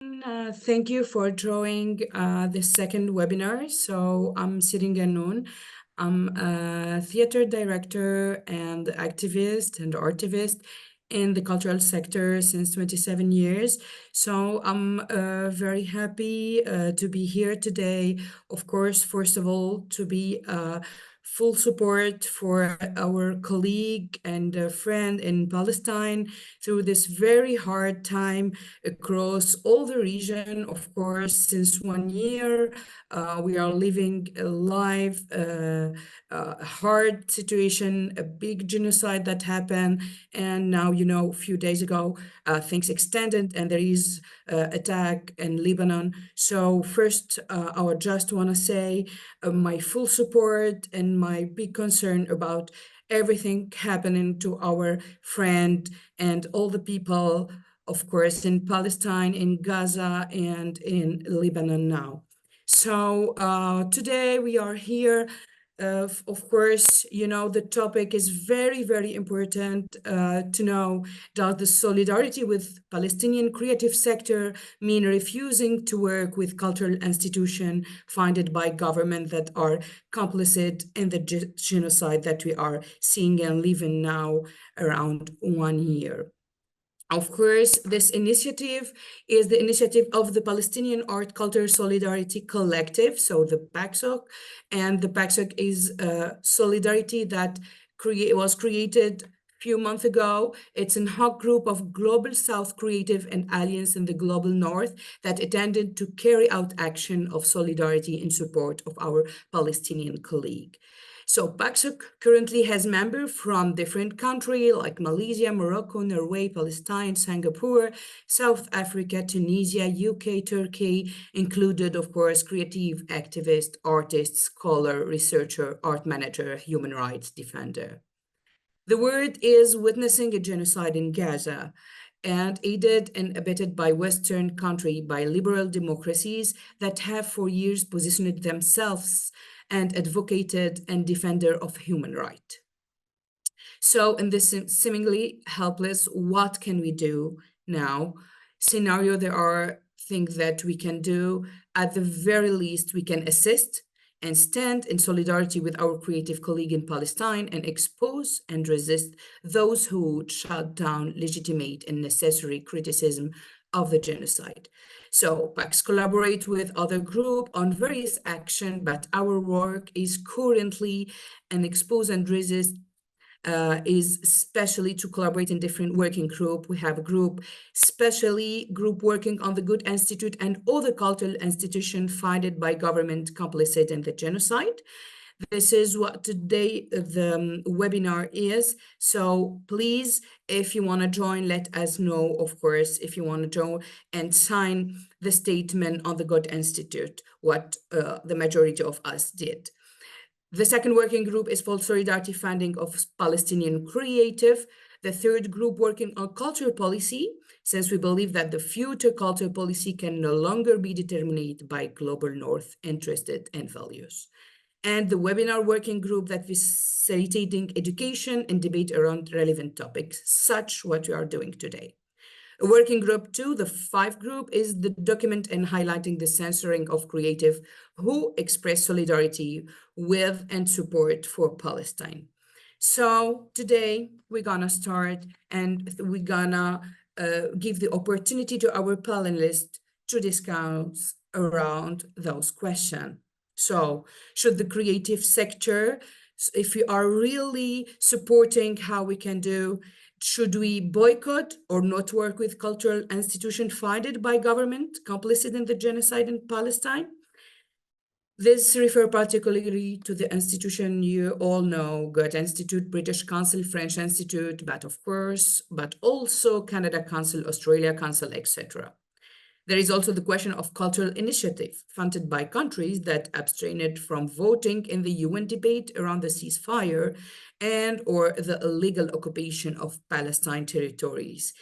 Thank you for joining the second webinar. So I'm Cyrine Gannoun. I'm a theater director and activist and artivist in the cultural sector since 27 years. So I'm very happy to be here today. Of course, first of all, to be full support for our colleague and friend in Palestine through this very hard time across all the region. Of course, since 1 year, we are living a live, hard situation, a big genocide that happened. And now, a few days ago, things extended and there is attack in Lebanon. So first, I would just want to say my full support and my big concern about everything happening to our friend and all the people, of course, in Palestine, in Gaza, and in Lebanon now. So today we are here. Of course, the topic is very, very important to know. Does the solidarity with Palestinian creative sector mean refusing to work with cultural institutions funded by government that are complicit in the genocide that we are seeing and living now around 1 year? Of course, this initiative is the initiative of the Palestinian Art Culture Solidarity Collective, so the PACSOC, and the PACSOC is a solidarity that was created a few months ago. It's an hub group of Global South Creative and Alliance in the Global North that intended to carry out action of solidarity in support of our Palestinian colleague. So PACSOC currently has members from different countries like Malaysia, Morocco, Norway, Palestine, Singapore, South Africa, Tunisia, UK, Turkey, included, of course, creative activist, artist, scholar, researcher, art manager, human rights defender. The world is witnessing a genocide in Gaza, and aided and abetted by Western countries, by liberal democracies that have for years positioned themselves and advocated and defender of human rights. So in this seemingly helpless, what can we do now scenario, there are things that we can do. At the very least, we can assist and stand in solidarity with our creative colleague in Palestine and expose and resist those who would shut down legitimate and necessary criticism of the genocide. So PACS collaborate with other groups on various actions, but our work is currently an expose and resist is especially to collaborate in different working group. We have a group, especially group working on the Good Institute and other cultural institutions funded by government complicit in the genocide. This is what today the webinar is. So please, if you want to join, let us know, of course, if you want to join and sign the statement on the Good Institute, what the majority of us did. The second working group is for solidarity funding of Palestinian creative. The third group working on culture policy, since we believe that the future culture policy can no longer be determined by global North interested and values. And the webinar working group that is facilitating education and debate around relevant topics, such what we are doing today. A working group 2, the 5 group, is the document and highlighting the censoring of creative who express solidarity with and support for Palestine. So today we're gonna start and we're gonna give the opportunity to our panelists to discuss around those questions. So should the creative sector, if we are really supporting how we can do, should we boycott or not work with cultural institutions funded by government complicit in the genocide in Palestine? This refers particularly to the institution you all know, Goethe Institute, British Council, French Institute, but also Canada Council, Australia Council, etc. There is also the question of cultural initiative funded by countries that abstained from voting in the UN debate around the ceasefire and or the illegal occupation of Palestine territories.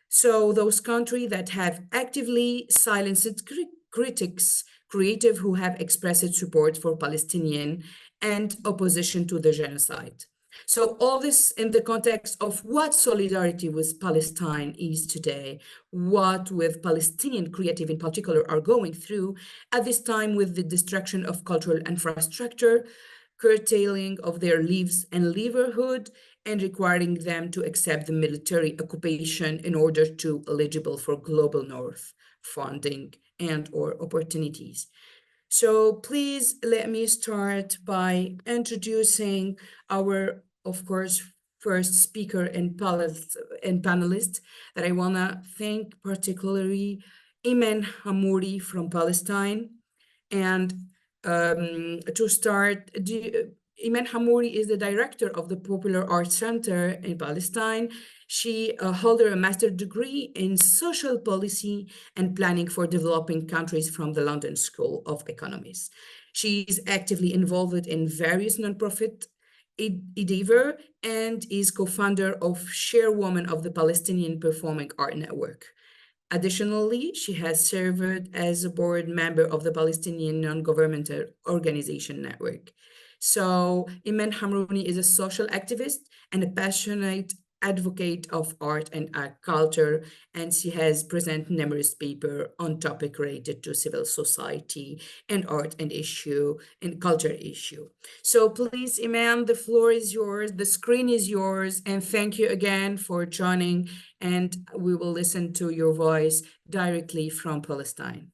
So those countries that have actively silenced critics, creative who have expressed support for Palestinian and opposition to the genocide. So all this in the context of what solidarity with Palestine is today, what with Palestinian creative in particular are going through at this time with the destruction of cultural infrastructure, curtailing of their lives and livelihood, and requiring them to accept the military occupation in order to eligible for Global North funding and or opportunities. So please let me start by introducing our, of course, first speaker and panelist that I want to thank particularly Iman Hammouri from Palestine. And to start, Iman Hammouri is the director of the Popular Arts Center in Palestine. She held a master's degree in social policy and planning for developing countries from the London School of Economics. She is actively involved in various nonprofit endeavor and is co-founder of Chairwoman of the Palestinian Performing Art Network. Additionally, she has served as a board member of the Palestinian Non-Governmental Organization Network. So Iman Hamrouni is a social activist and a passionate advocate of art and culture, and she has presented numerous papers on topics related to civil society and art and issue and culture issue. So please, Iman, the floor is yours, the screen is yours, and thank you again for joining, and we will listen to your voice directly from Palestine.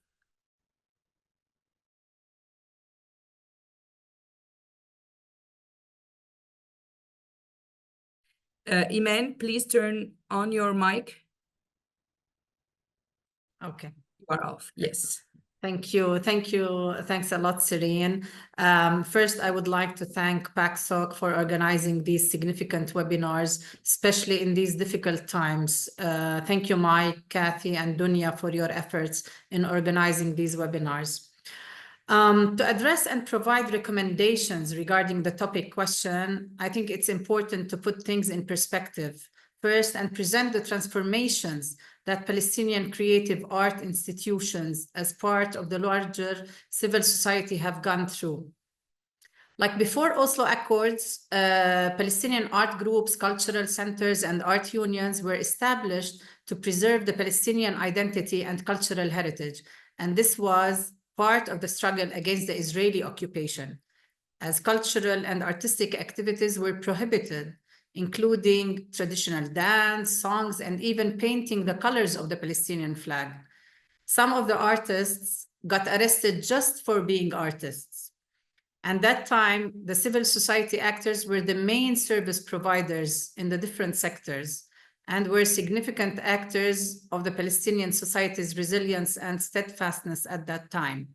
Iman, please turn on your mic. Okay. You are off, yes. Thank you. Thank you. Thanks a lot, Cyrine. First, I would like to thank PACSOC for organizing these significant webinars, especially in these difficult times. Thank you, Mike, Kathy, and Dounia for your efforts in organizing these webinars. To address and provide recommendations regarding the topic question, I think it's important to put things in perspective first and present the transformations that Palestinian creative art institutions as part of the larger civil society have gone through. Like before Oslo Accords, Palestinian art groups, cultural centers, and art unions were established to preserve the Palestinian identity and cultural heritage. And this was part of the struggle against the Israeli occupation, as cultural and artistic activities were prohibited, including traditional dance, songs, and even painting the colors of the Palestinian flag. Some of the artists got arrested just for being artists. And that time, the civil society actors were the main service providers in the different sectors and were significant actors of the Palestinian society's resilience and steadfastness at that time.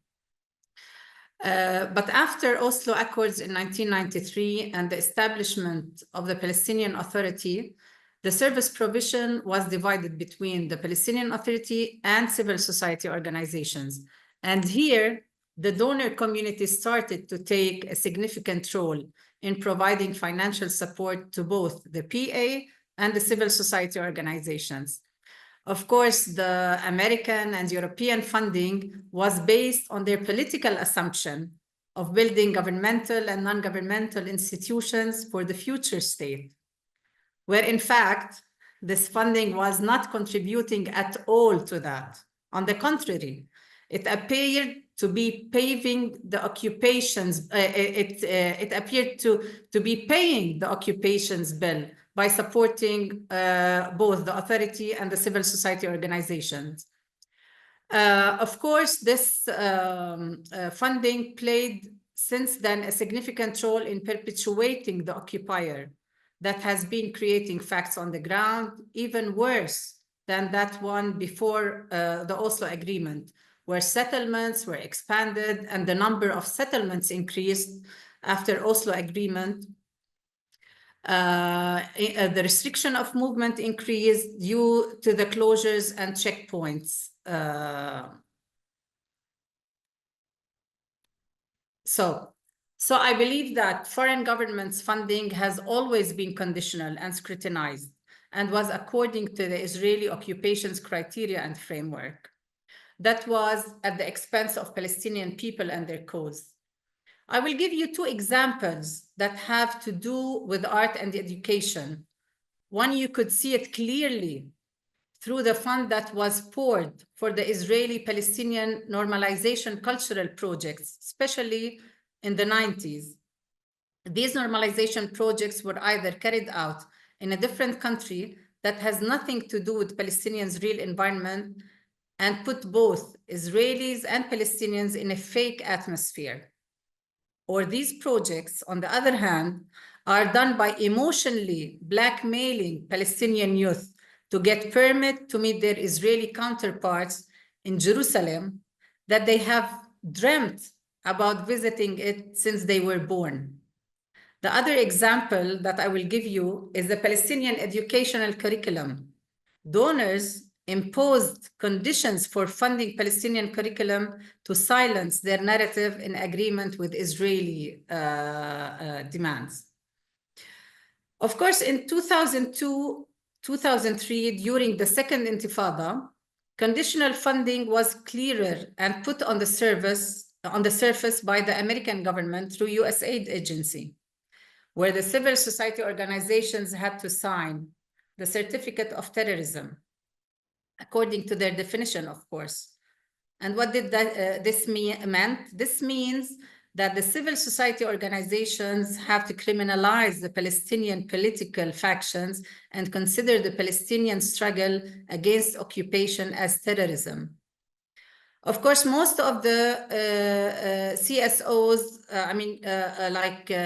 But after Oslo Accords in 1993 and the establishment of the Palestinian Authority, the service provision was divided between the Palestinian Authority and civil society organizations. And here, the donor community started to take a significant role in providing financial support to both the PA and the civil society organizations. Of course, the American and European funding was based on their political assumption of building governmental and non-governmental institutions for the future state, where in fact, this funding was not contributing at all to that. On the contrary, it appeared to be paving the occupations, it appeared to be paying the occupations bill by supporting both the authority and the civil society organizations. Of course, this funding played since then a significant role in perpetuating the occupier that has been creating facts on the ground, even worse than that one before the Oslo Agreement, where settlements were expanded and the number of settlements increased after Oslo Agreement. The restriction of movement increased due to the closures and checkpoints. So I believe that foreign governments' funding has always been conditional and scrutinized and was according to the Israeli occupation's criteria and framework. That was at the expense of Palestinian people and their cause. I will give you two examples that have to do with art and education. One, you could see it clearly through the fund that was poured for the Israeli-Palestinian normalization cultural projects, especially in the 90s. These normalization projects were either carried out in a different country that has nothing to do with Palestinians' real environment and put both Israelis and Palestinians in a fake atmosphere. Or these projects, on the other hand, are done by emotionally blackmailing Palestinian youth to get permit to meet their Israeli counterparts in Jerusalem that they have dreamt about visiting it since they were born. The other example that I will give you is the Palestinian educational curriculum. Donors imposed conditions for funding Palestinian curriculum to silence their narrative in agreement with Israeli demands. Of course, in 2002, 2003, during the Second Intifada, conditional funding was clearer and put on the surface by the American government through USAID agency, where the civil society organizations had to sign the certificate of terrorism, according to their definition, of course. And what did this mean? This means that the civil society organizations have to criminalize the Palestinian political factions and consider the Palestinian struggle against occupation as terrorism. Of course, most of the CSOs,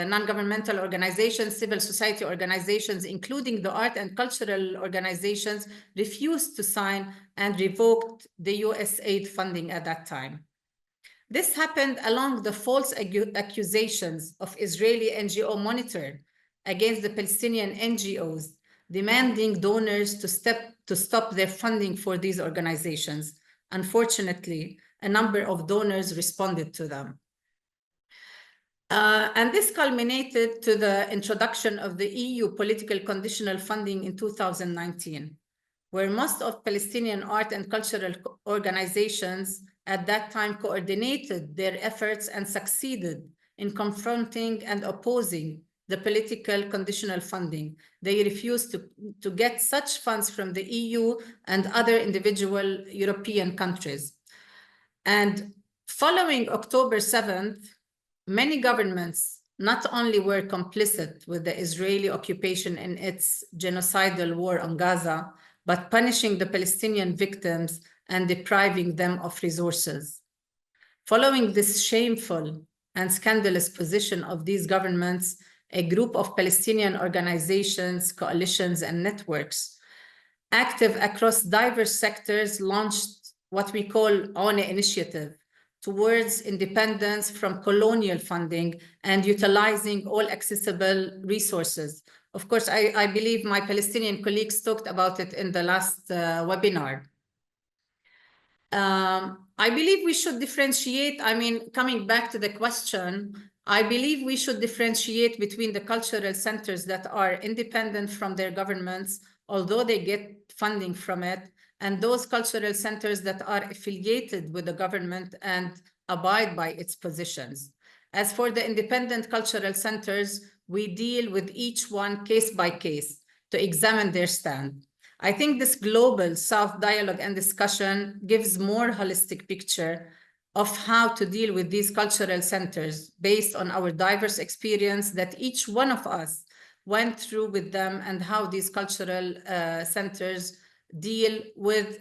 non-governmental organizations, civil society organizations, including the art and cultural organizations, refused to sign and revoked the USAID funding at that time. This happened along the false accusations of Israeli NGO Monitor against the Palestinian NGOs, demanding donors to stop their funding for these organizations. Unfortunately, a number of donors responded to them. And this culminated to the introduction of the EU political conditional funding in 2019, where most of Palestinian art and cultural organizations at that time coordinated their efforts and succeeded in confronting and opposing the political conditional funding. They refused to get such funds from the EU and other individual European countries. And following October 7th, many governments not only were complicit with the Israeli occupation in its genocidal war on Gaza, but punishing the Palestinian victims and depriving them of resources. Following this shameful and scandalous position of these governments, a group of Palestinian organizations, coalitions, and networks active across diverse sectors launched what we call ONE Initiative towards independence from colonial funding and utilizing all accessible resources. Of course, I believe my Palestinian colleagues talked about it in the last webinar. I believe we should differentiate, coming back to the question, I believe we should differentiate between the cultural centers that are independent from their governments, although they get funding from it, and those cultural centers that are affiliated with the government and abide by its positions. As for the independent cultural centers, we deal with each one case by case to examine their stand. I think this global South dialogue and discussion gives more holistic picture of how to deal with these cultural centers based on our diverse experience that each one of us went through with them and how these cultural centers deal with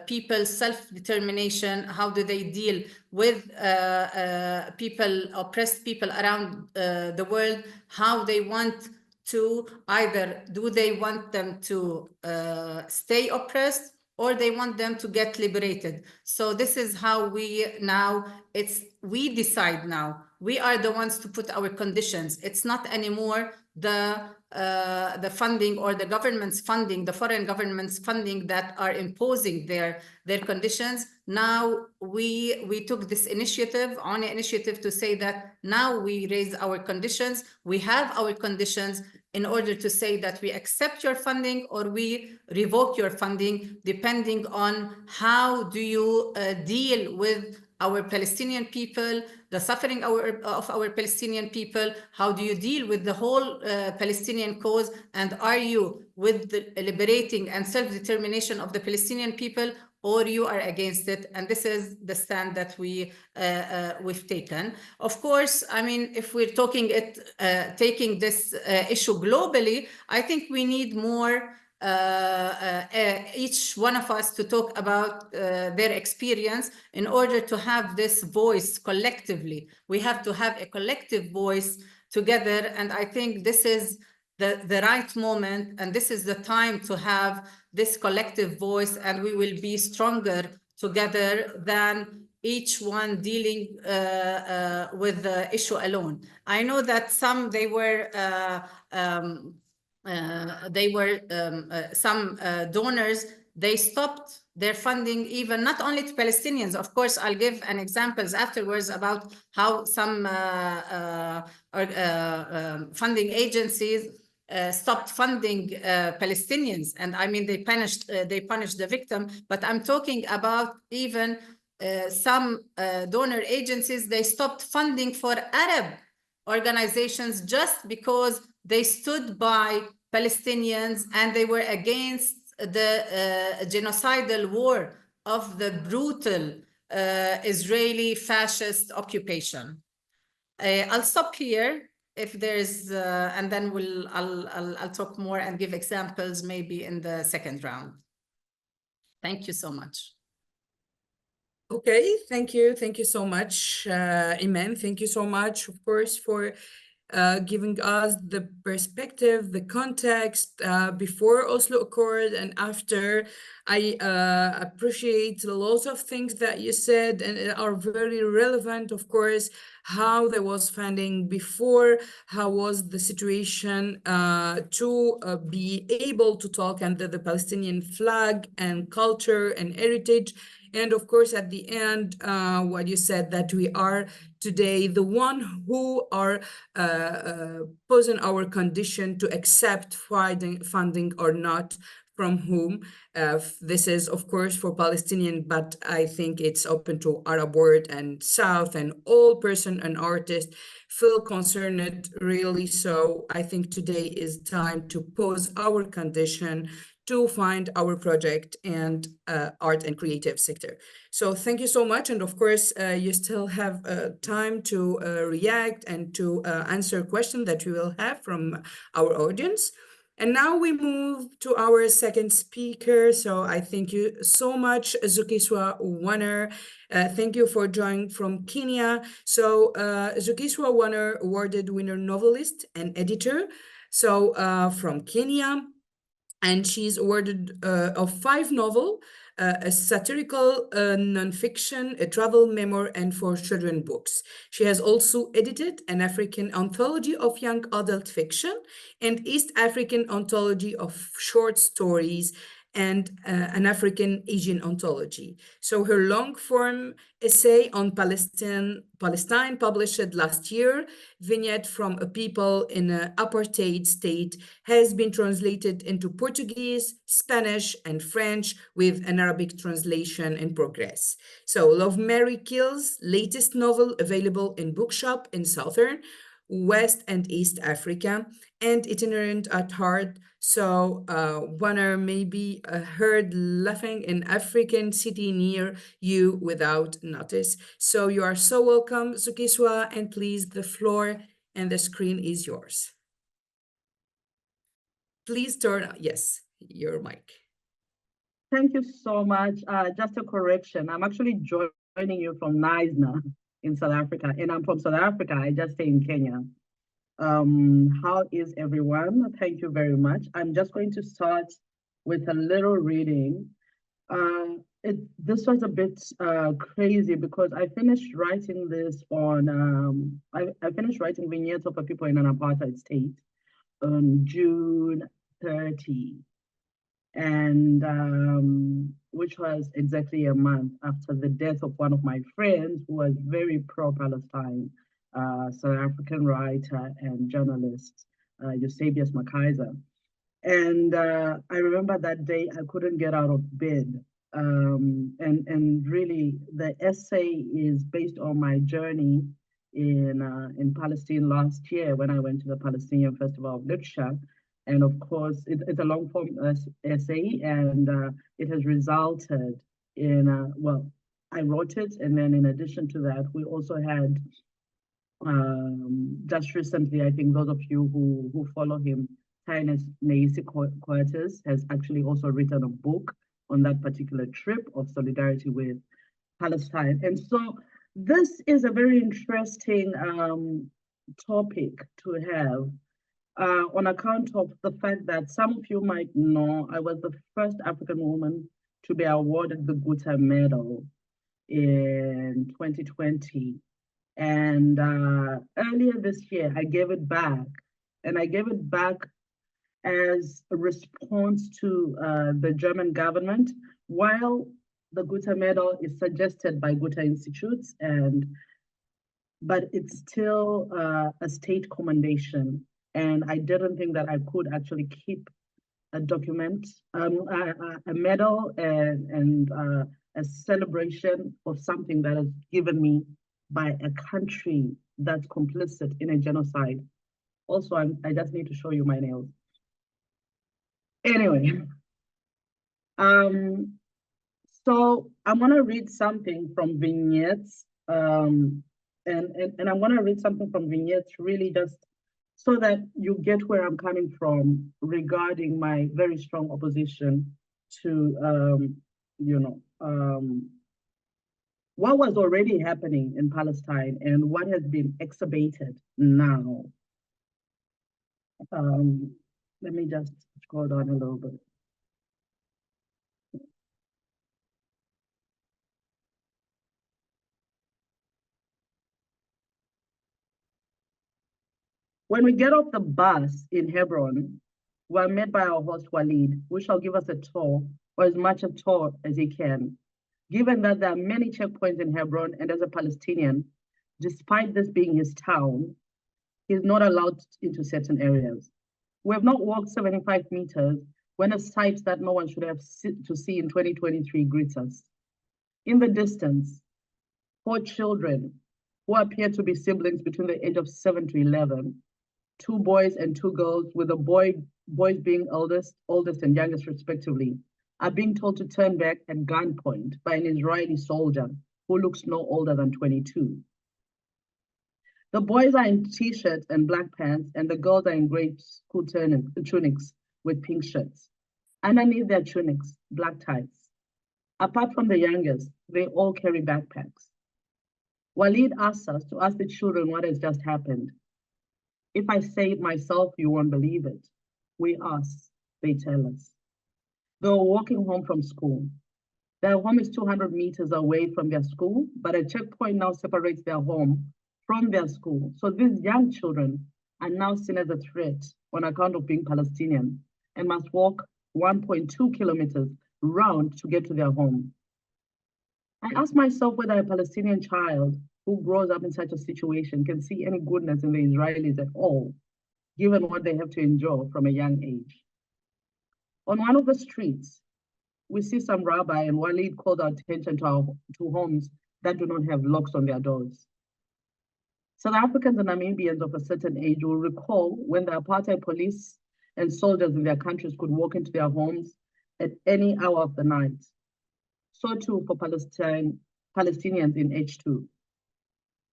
people's self-determination, how do they deal with oppressed people around the world, how they want to either, do they want them to stay oppressed or they want them to get liberated. So this is how we decide now. We are the ones to put our conditions. It's not anymore the funding or the government's funding, the foreign government's funding that are imposing their conditions. Now we took this initiative, ONE Initiative, to say that now we raise our conditions. We have our conditions in order to say that we accept your funding or we revoke your funding, depending on how do you deal with our Palestinian people, the suffering of our Palestinian people? How do you deal with the whole Palestinian cause? And are you with the liberating and self-determination of the Palestinian people, or you are against it? And this is the stand that we've taken. Of course, I mean, if we're taking this issue globally, I think we need more each one of us to talk about their experience in order to have this voice collectively. We have to have a collective voice together, and I think this is the right moment, and this is the time to have this collective voice, and we will be stronger together than each one dealing with the issue alone. I know that some some donors, they stopped their funding, even not only to Palestinians. Of course, I'll give an examples afterwards about how some funding agencies stopped funding Palestinians, and I mean they punished the victim. But I'm talking about even some donor agencies, they stopped funding for Arab organizations just because they stood by Palestinians and they were against the genocidal war of the brutal Israeli fascist occupation. I'll stop here if there's, and then I'll talk more and give examples maybe in the second round. Thank you so much. Okay, thank you so much, Iman. Thank you so much, of course, for giving us the perspective, the context before Oslo Accord and after. I appreciate a lot of things that you said, and are very relevant, of course, how there was funding before, how was the situation to be able to talk under the Palestinian flag and culture and heritage. And of course, at the end, what you said, that we are today the one who are posing our condition to accept funding or not, from whom. This is, of course, for Palestinian, but I think it's open to Arab world and South, and all person and artist feel concerned, really. So I think today is time to pose our condition to find our project and art and creative sector. So thank you so much. And of course, you still have time to react and to answer questions that we will have from our audience. And now we move to our second speaker. So I thank you so much, Zukiswa Wanner. Thank you for joining from Kenya. So Zukiswa Wanner, awarded winner novelist and editor. So from Kenya. And she's awarded of 5 novels, a satirical nonfiction, a travel memoir, and 4 children books. She has also edited an African anthology of young adult fiction and East African anthology of short stories, and an African Asian anthology. So her long-form essay on Palestine, published last year, Vignette from a People in an Apartheid State, has been translated into Portuguese, Spanish, and French, with an Arabic translation in progress. So Love, Mary Kills, latest novel, available in bookshop in Southern, West and East Africa, and Itinerant at Heart. So Wanner may be heard laughing in African city near you without notice. So you are so welcome, Zukiswa, and please, the floor and the screen is yours. Please turn on, yes, your mic. Thank you so much. Just a correction, I'm actually joining you from Knysna in South Africa, and I'm from South Africa. I just stay in Kenya. How is everyone? Thank you very much. I'm just going to start with a little reading. This was a bit crazy because I finished writing this on, I finished writing Vignettes of a People in an Apartheid State on June 30. And which was exactly a month after the death of one of my friends who was very pro-Palestine, South African writer and journalist, Eusebius Makaiser. And I remember that day I couldn't get out of bed And really the essay is based on my journey in Palestine last year when I went to the Palestinian Festival of Literature. And of course, it's a long form essay, and it has resulted in, well, I wrote it, and then in addition to that, we also had, just recently, I think those of you who follow him, Tines Neisi Coates has actually also written a book on that particular trip of solidarity with Palestine. And so this is a very interesting topic to have on account of the fact that some of you might know I was the first African woman to be awarded the Guta Medal in 2020. And earlier this year, I gave it back. And I gave it back as a response to the German government, while the Guta Medal is suggested by Guta Institutes, but it's still a state commendation. And I didn't think that I could actually keep a document, a medal and a celebration of something that is given me by a country that's complicit in a genocide. Also, I just need to show you my nails. Anyway, so I'm gonna read something from vignettes, and I'm gonna read something from vignettes really just so that you get where I'm coming from regarding my very strong opposition to, what was already happening in Palestine and what has been exacerbated now. Let me just scroll down a little bit. When we get off the bus in Hebron, we're met by our host Walid, who shall give us a tour, or as much a tour as he can. Given that there are many checkpoints in Hebron, and as a Palestinian, despite this being his town, he's not allowed into certain areas. We have not walked 75 meters when a sight that no one should have to see in 2023 greets us. In the distance, 4 children who appear to be siblings between the age of 7 to 11, 2 boys and 2 girls, with the boys being oldest and youngest respectively, are being told to turn back at gunpoint by an Israeli soldier who looks no older than 22. The boys are in t-shirts and black pants, and the girls are in gray school tunics with pink shirts. Underneath their tunics, black tights. Apart from the youngest, they all carry backpacks. Walid asks us to ask the children what has just happened. If I say it myself, you won't believe it. We ask, they tell us. They were walking home from school. Their home is 200 meters away from their school, but a checkpoint now separates their home from their school. So these young children are now seen as a threat on account of being Palestinian and must walk 1.2 kilometers round to get to their home. I ask myself whether a Palestinian child who grows up in such a situation can see any goodness in the Israelis at all, given what they have to endure from a young age. On one of the streets, we see some rabbi, and Walid called our attention to homes that do not have locks on their doors. South Africans and Namibians of a certain age will recall when the apartheid police and soldiers in their countries could walk into their homes at any hour of the night. So too for Palestinians in H2.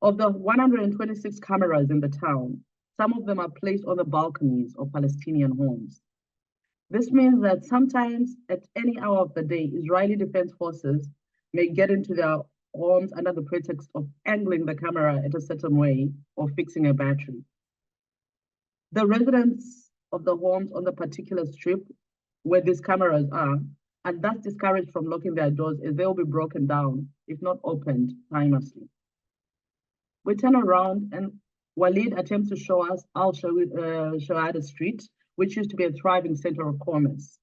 Of the 126 cameras in the town, some of them are placed on the balconies of Palestinian homes. This means that sometimes at any hour of the day, Israeli Defense Forces may get into their homes under the pretext of angling the camera at a certain way or fixing a battery. The residents of the homes on the particular strip where these cameras are thus discouraged from locking their doors as they will be broken down, if not opened timelessly. We turn around and Walid attempts to show us Al-Shawada Street, which used to be a thriving center of commerce.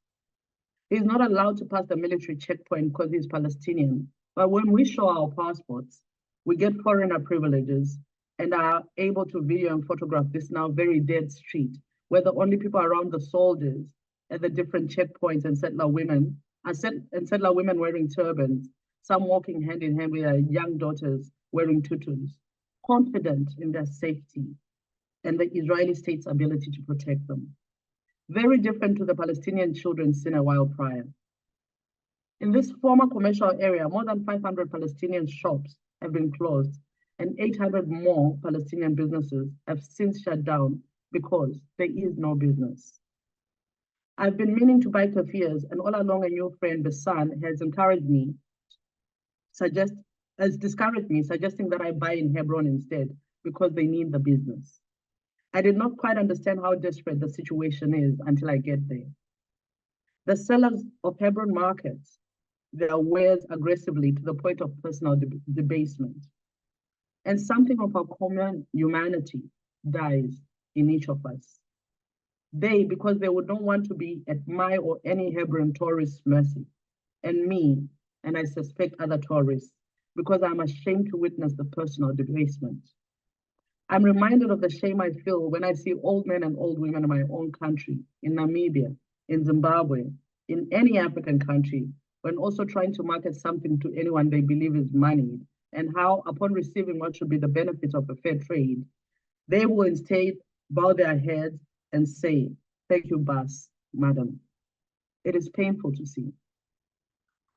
He's not allowed to pass the military checkpoint because he's Palestinian, but when we show our passports, we get foreigner privileges and are able to video and photograph this now very dead street, where the only people around the soldiers at the different checkpoints and settler women and settler women wearing turbans, some walking hand in hand with their young daughters wearing tutus, confident in their safety and the Israeli state's ability to protect them. Very different to the Palestinian children seen a while prior. In this former commercial area, more than 500 Palestinian shops have been closed and 800 more Palestinian businesses have since shut down because there is no business. I've been meaning to buy keffirs, and all along a new friend, the son, has discouraged me, suggesting that I buy in Hebron instead because they need the business. I did not quite understand how desperate the situation is until I get there. The sellers of Hebron markets their wares aggressively to the point of personal debasement. And something of our common humanity dies in each of us. They, because they would not want to be at my or any Hebron tourist's mercy, and me, and I suspect other tourists, because I'm ashamed to witness the personal debasement. I'm reminded of the shame I feel when I see old men and old women in my own country, in Namibia, in Zimbabwe, in any African country, when also trying to market something to anyone they believe is moneyed, and how, upon receiving what should be the benefit of a fair trade, they will instead bow their heads and say, "Thank you, boss, madam." It is painful to see.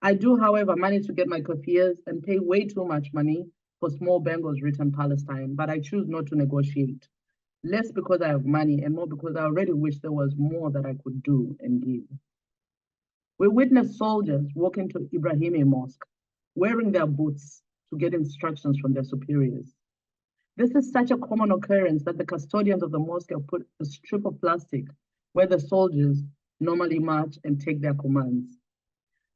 I do, however, manage to get my keffirs and pay way too much money for small bangles written Palestine, but I choose not to negotiate. Less because I have money and more because I already wish there was more that I could do and give. We witnessed soldiers walk into Ibrahimi Mosque, wearing their boots to get instructions from their superiors. This is such a common occurrence that the custodians of the mosque have put a strip of plastic where the soldiers normally march and take their commands.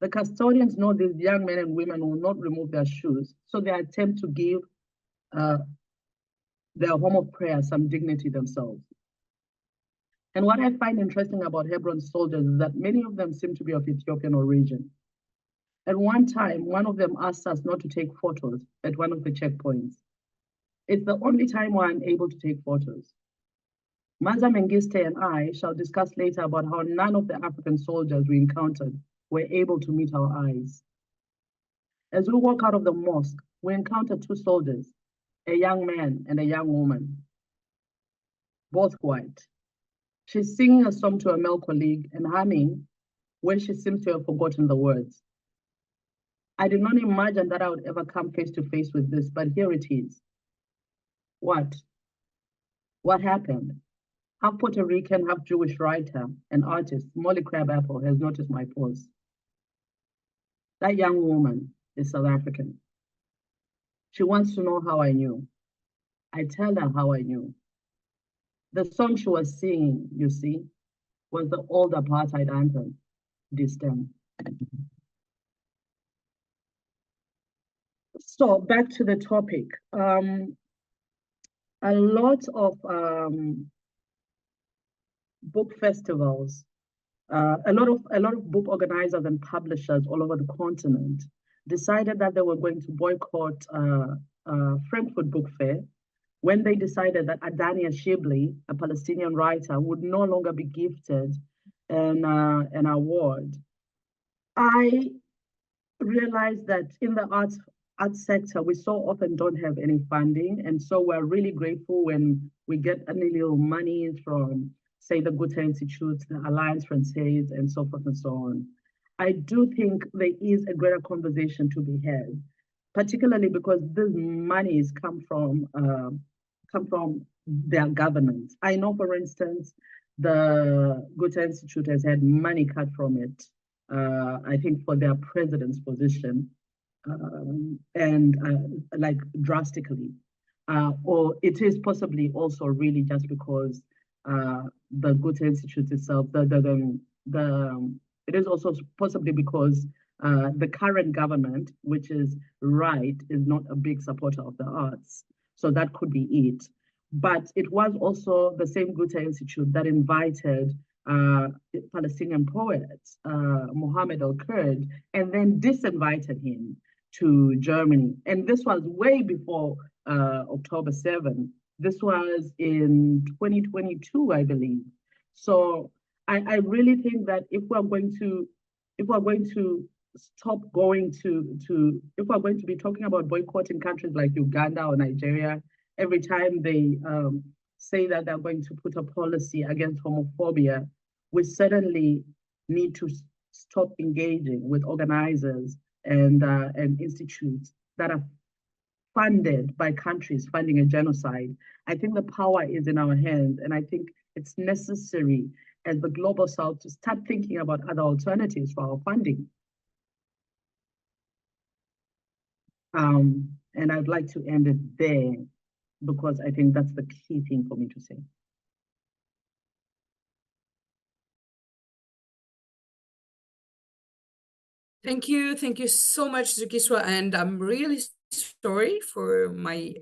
The custodians know these young men and women will not remove their shoes, so they attempt to give their home of prayer some dignity themselves. And what I find interesting about Hebron soldiers is that many of them seem to be of Ethiopian origin. At one time, one of them asked us not to take photos at one of the checkpoints. It's the only time we're unable to take photos. Maza Mengiste and I shall discuss later about how none of the African soldiers we encountered were able to meet our eyes. As we walk out of the mosque, we encounter two soldiers, a young man and a young woman, both white. She's singing a song to a male colleague and humming when she seems to have forgotten the words. I did not imagine that I would ever come face to face with this, but here it is. What? What happened? Half Puerto Rican, half Jewish writer and artist, Molly Crabapple, has noticed my pose. That young woman is South African. She wants to know how I knew. I tell her how I knew. The song she was singing, you see, was the old apartheid anthem, Distem. So back to the topic. A lot of book festivals, a lot of book organizers and publishers all over the continent decided that they were going to boycott Frankfurt Book Fair when they decided that Dounia Shibli, a Palestinian writer, would no longer be gifted an award. I realized that in the arts sector, we so often don't have any funding. And so we're really grateful when we get any little money from, say, the Goethe Institute, the Alliance Française, and so forth and so on. I do think there is a greater conversation to be had, particularly because these monies come from their governments. I know, for instance, the Goethe Institute has had money cut from it, I think for their president's position, like drastically. Or it is possibly also really just because the Goethe Institute itself, it is also possibly because the current government, which is right, is not a big supporter of the arts. So that could be it. But it was also the same Goethe Institute that invited Palestinian poet, Mohamed al-Kurd, and then disinvited him to Germany. And this was way before October 7. This was in 2022, I believe. So I really think that if we're going to if we're going to stop going if we're going to be talking about boycotting countries like Uganda or Nigeria every time they say that they're going to put a policy against homophobia, we certainly need to stop engaging with organizers and institutes that are funded by countries funding a genocide. I think the power is in our hands, and I think it's necessary as the Global South to start thinking about other alternatives for our funding. And I'd like to end it there because I think that's the key thing for me to say. Thank you so much, Zukiswa, and I'm really sorry for my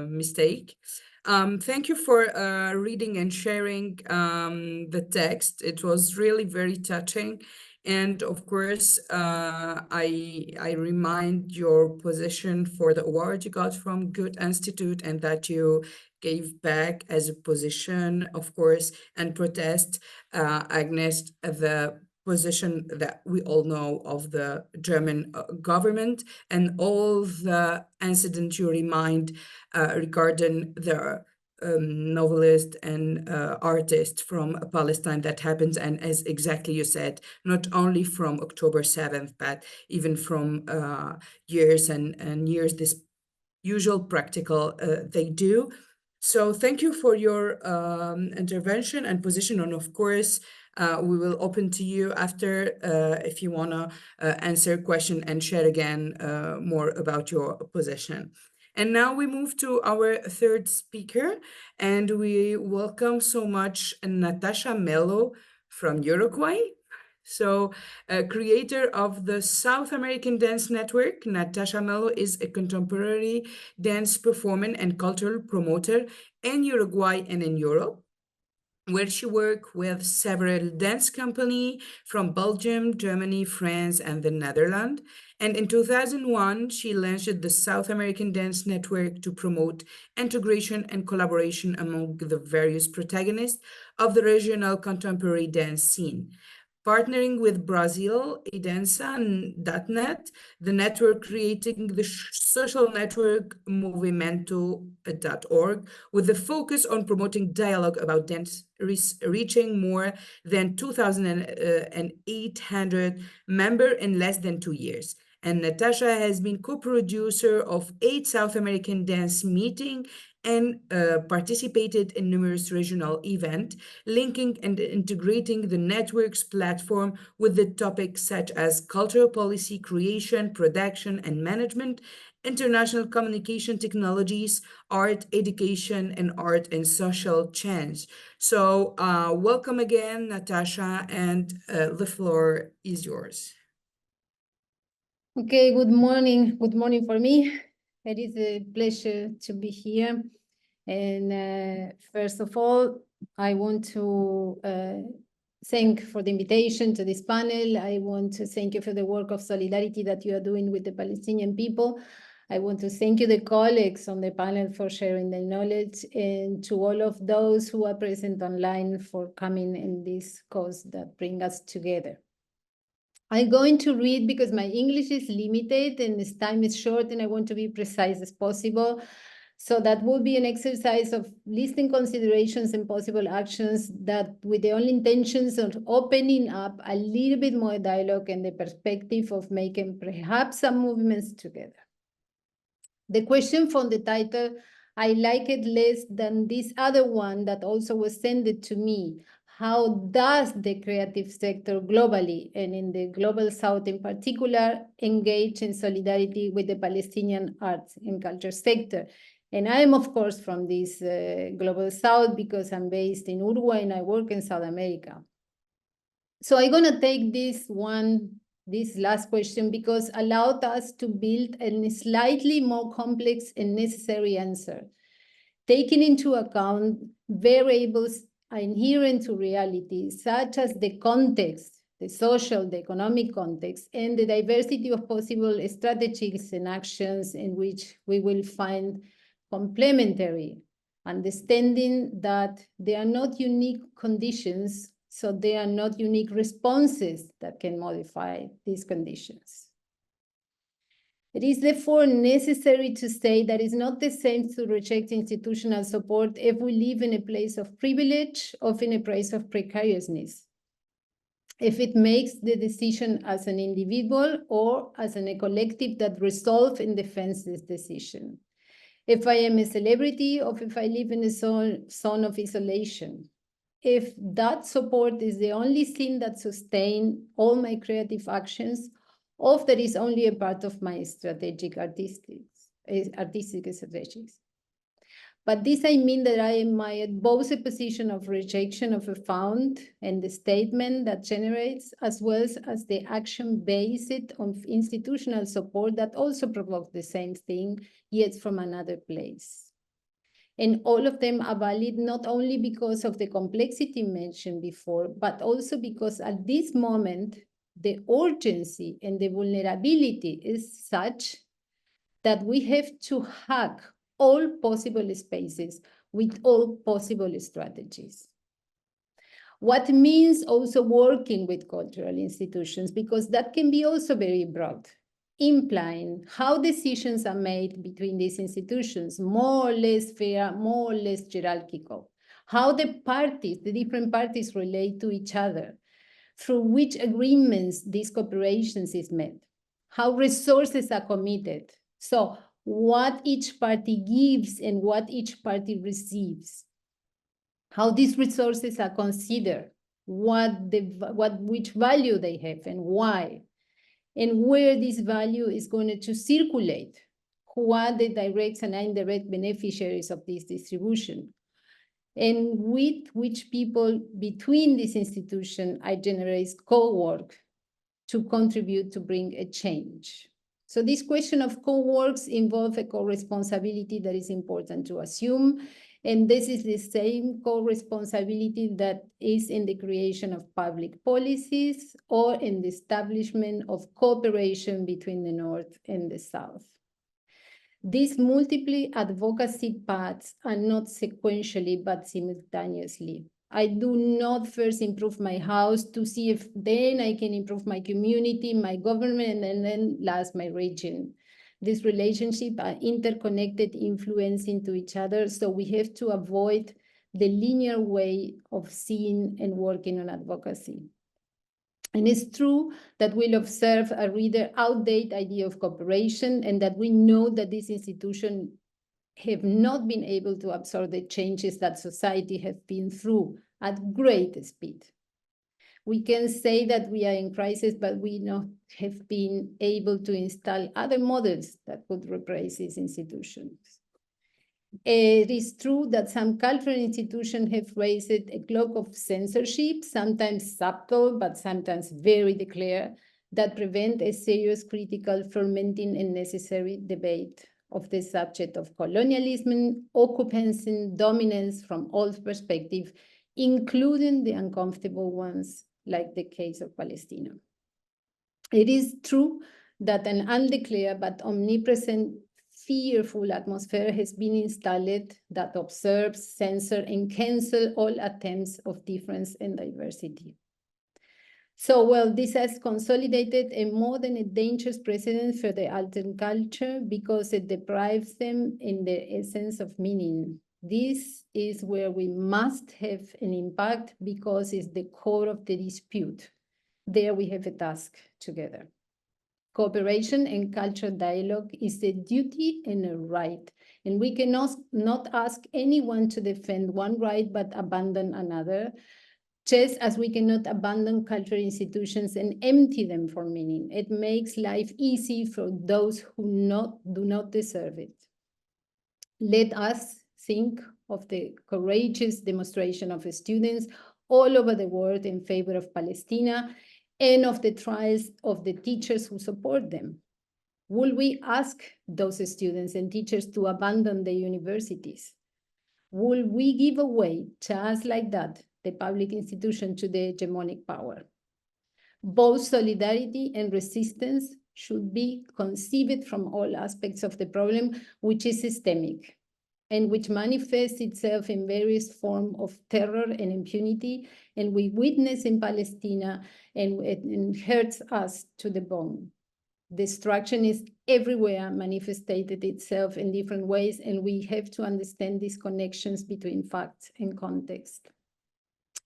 mistake. Thank you for reading and sharing the text. It was really very touching. And of course, I remind your position for the award you got from Good Institute and that you gave back as a position, of course, and protest against the position that we all know of the German government and all the incidents you remind regarding the novelist and artist from Palestine that happens, and as exactly you said, not only from October 7th, but even from years and years, this usual practical they do. So thank you for your intervention and position, and of course, we will open to you after if you want to answer a question and share again more about your position. And now we move to our third speaker, and we welcome so much Natacha Melo from Uruguay. So, creator of the South American Dance Network, Natacha Melo is a contemporary dance performer and cultural promoter in Uruguay and in Europe, where she worked with several dance companies from Belgium, Germany, France, and the Netherlands. And in 2001, she launched the South American Dance Network to promote integration and collaboration among the various protagonists of the regional contemporary dance scene. Partnering with Brazil, Idança.net, the network creating the social network Movimento.org with the focus on promoting dialogue about dance, reaching more than 2,800 members in less than 2 years. And Natacha has been co-producer of 8 South American dance meetings and participated in numerous regional events, linking and integrating the network's platform with the topics such as cultural policy creation, production, and management, international communication technologies, art education, and art and social change. So welcome again, Natacha, and the floor is yours. Okay, good morning. Good morning for me. It is a pleasure to be here. And first of all, I want to thank for the invitation to this panel. I want to thank you for the work of solidarity that you are doing with the Palestinian people. I want to thank you, the colleagues on the panel, for sharing their knowledge, and to all of those who are present online for coming in this cause that bring us together. I'm going to read because my English is limited and this time is short, and I want to be precise as possible. So that will be an exercise of listing considerations and possible actions that with the only intentions of opening up a little bit more dialogue and the perspective of making perhaps some movements together. The question from the title, I like it less than this other one that also was sent to me. How does the creative sector globally, and in the Global South in particular, engage in solidarity with the Palestinian arts and culture sector? And I am, of course, from this Global South because I'm based in Uruguay and I work in South America. So I'm going to take this last question because allowed us to build a slightly more complex and necessary answer, taking into account variables inherent to reality, such as the context, the social, the economic context, and the diversity of possible strategies and actions in which we will find complementary, understanding that they are not unique conditions So there are not unique responses that can modify these conditions. It is therefore necessary to say that it's not the same to reject institutional support if we live in a place of privilege or in a place of precariousness. If it makes the decision as an individual or as a collective that resolve and defends this decision. If I am a celebrity or if I live in a zone of isolation. If that support is the only thing that sustains all my creative actions, or if that is only a part of my artistic strategies. But this I mean that I admire both a position of rejection of a fund and the statement that generates, as well as the action based on institutional support that also provoke the same thing, yet from another place. And all of them are valid not only because of the complexity mentioned before, but also because at this moment, the urgency and the vulnerability is such that we have to hack all possible spaces with all possible strategies. What means also working with cultural institutions, because that can be also very broad, implying how decisions are made between these institutions, more or less fair, more or less hierarchical, how the different parties relate to each other, through which agreements these cooperations is made, how resources are committed. So what each party gives and what each party receives, how these resources are considered, which value they have and why, and where this value is going to circulate, who are the direct and indirect beneficiaries of this distribution, and with which people between these institutions I generate co-work to contribute to bring a change. So this question of co-works involves a co-responsibility that is important to assume, and this is the same co-responsibility that is in the creation of public policies or in the establishment of cooperation between the North and the South. These multiple advocacy paths are not sequentially, but simultaneously. I do not first improve my house to see if then I can improve my community, my government, and then last my region. These relationships are interconnected, influencing to each other, so we have to avoid the linear way of seeing and working on advocacy. And it's true that we'll observe a rather outdated idea of cooperation, and that we know that these institutions have not been able to absorb the changes that society has been through at great speed. We can say that we are in crisis, but we not have been able to install other models that could replace these institutions. It is true that some cultural institutions have raised a cloak of censorship, sometimes subtle, but sometimes very declared, that prevent a serious, critical, fermenting, and necessary debate of the subject of colonialism, occupancy, dominance from all perspectives, including the uncomfortable ones, like the case of Palestine. It is true that an undeclared but omnipresent fearful atmosphere has been installed that observes, censors, and cancels all attempts of difference and diversity. So, well, this has consolidated a more than a dangerous precedent for the altered culture because it deprives them in the essence of meaning. This is where we must have an impact because it's the core of the dispute. There we have a task together. Cooperation and cultural dialogue is a duty and a right, and we cannot not ask anyone to defend one right but abandon another, just as we cannot abandon cultural institutions and empty them for meaning. It makes life easy for those who do not deserve it. Let us think of the courageous demonstration of students all over the world in favor of Palestine, and of the trials of the teachers who support them. Will we ask those students and teachers to abandon the universities? Will we give away, just like that, the public institution to the hegemonic power? Both solidarity and resistance should be conceived from all aspects of the problem, which is systemic. and which manifests itself in various forms of terror and impunity, and we witness in Palestine, and it hurts us to the bone. Destruction is everywhere, manifested itself in different ways, and we have to understand these connections between facts and context.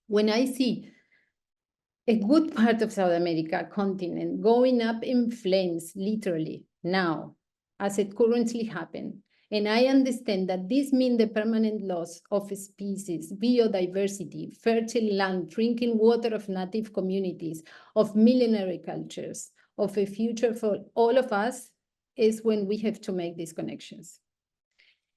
When I see a good part of South America continent going up in flames, literally, now, as it currently happens, and I understand that this means the permanent loss of species, biodiversity, fertile land, drinking water of native communities, of millenary cultures, of a future for all of us, is when we have to make these connections.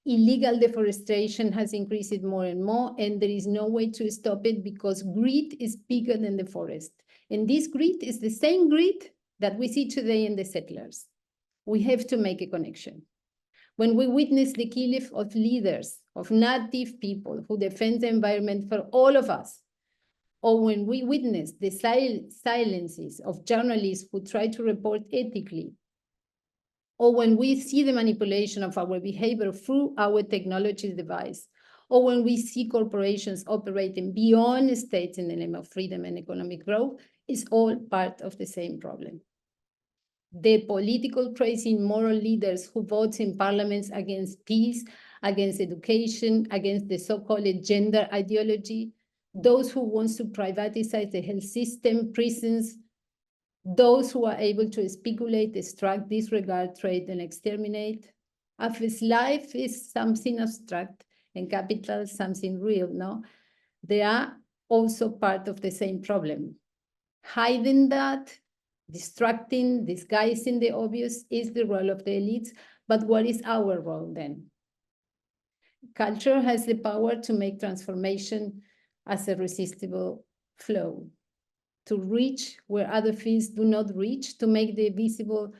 Illegal deforestation has increased more and more, and there is no way to stop it because greed is bigger than the forest. And this greed is the same greed that we see today in the settlers. We have to make a connection. When we witness the killing of leaders, of native people who defend the environment for all of us, or when we witness the silences of journalists who try to report ethically, or when we see the manipulation of our behavior through our technology device, or when we see corporations operating beyond states in the name of freedom and economic growth, is all part of the same problem. The political crazy moral leaders who vote in parliaments against peace, against education, against the so-called gender ideology, those who want to privatize the health system, prisons, those who are able to speculate, extract, disregard, trade, and exterminate. As life is something abstract and capital something real, no? They are also part of the same problem. Hiding that, distracting, disguising the obvious is the role of the elites, but what is our role then? Culture has the power to make transformation as a resistible flow, to reach where other fields do not reach, to make the invisible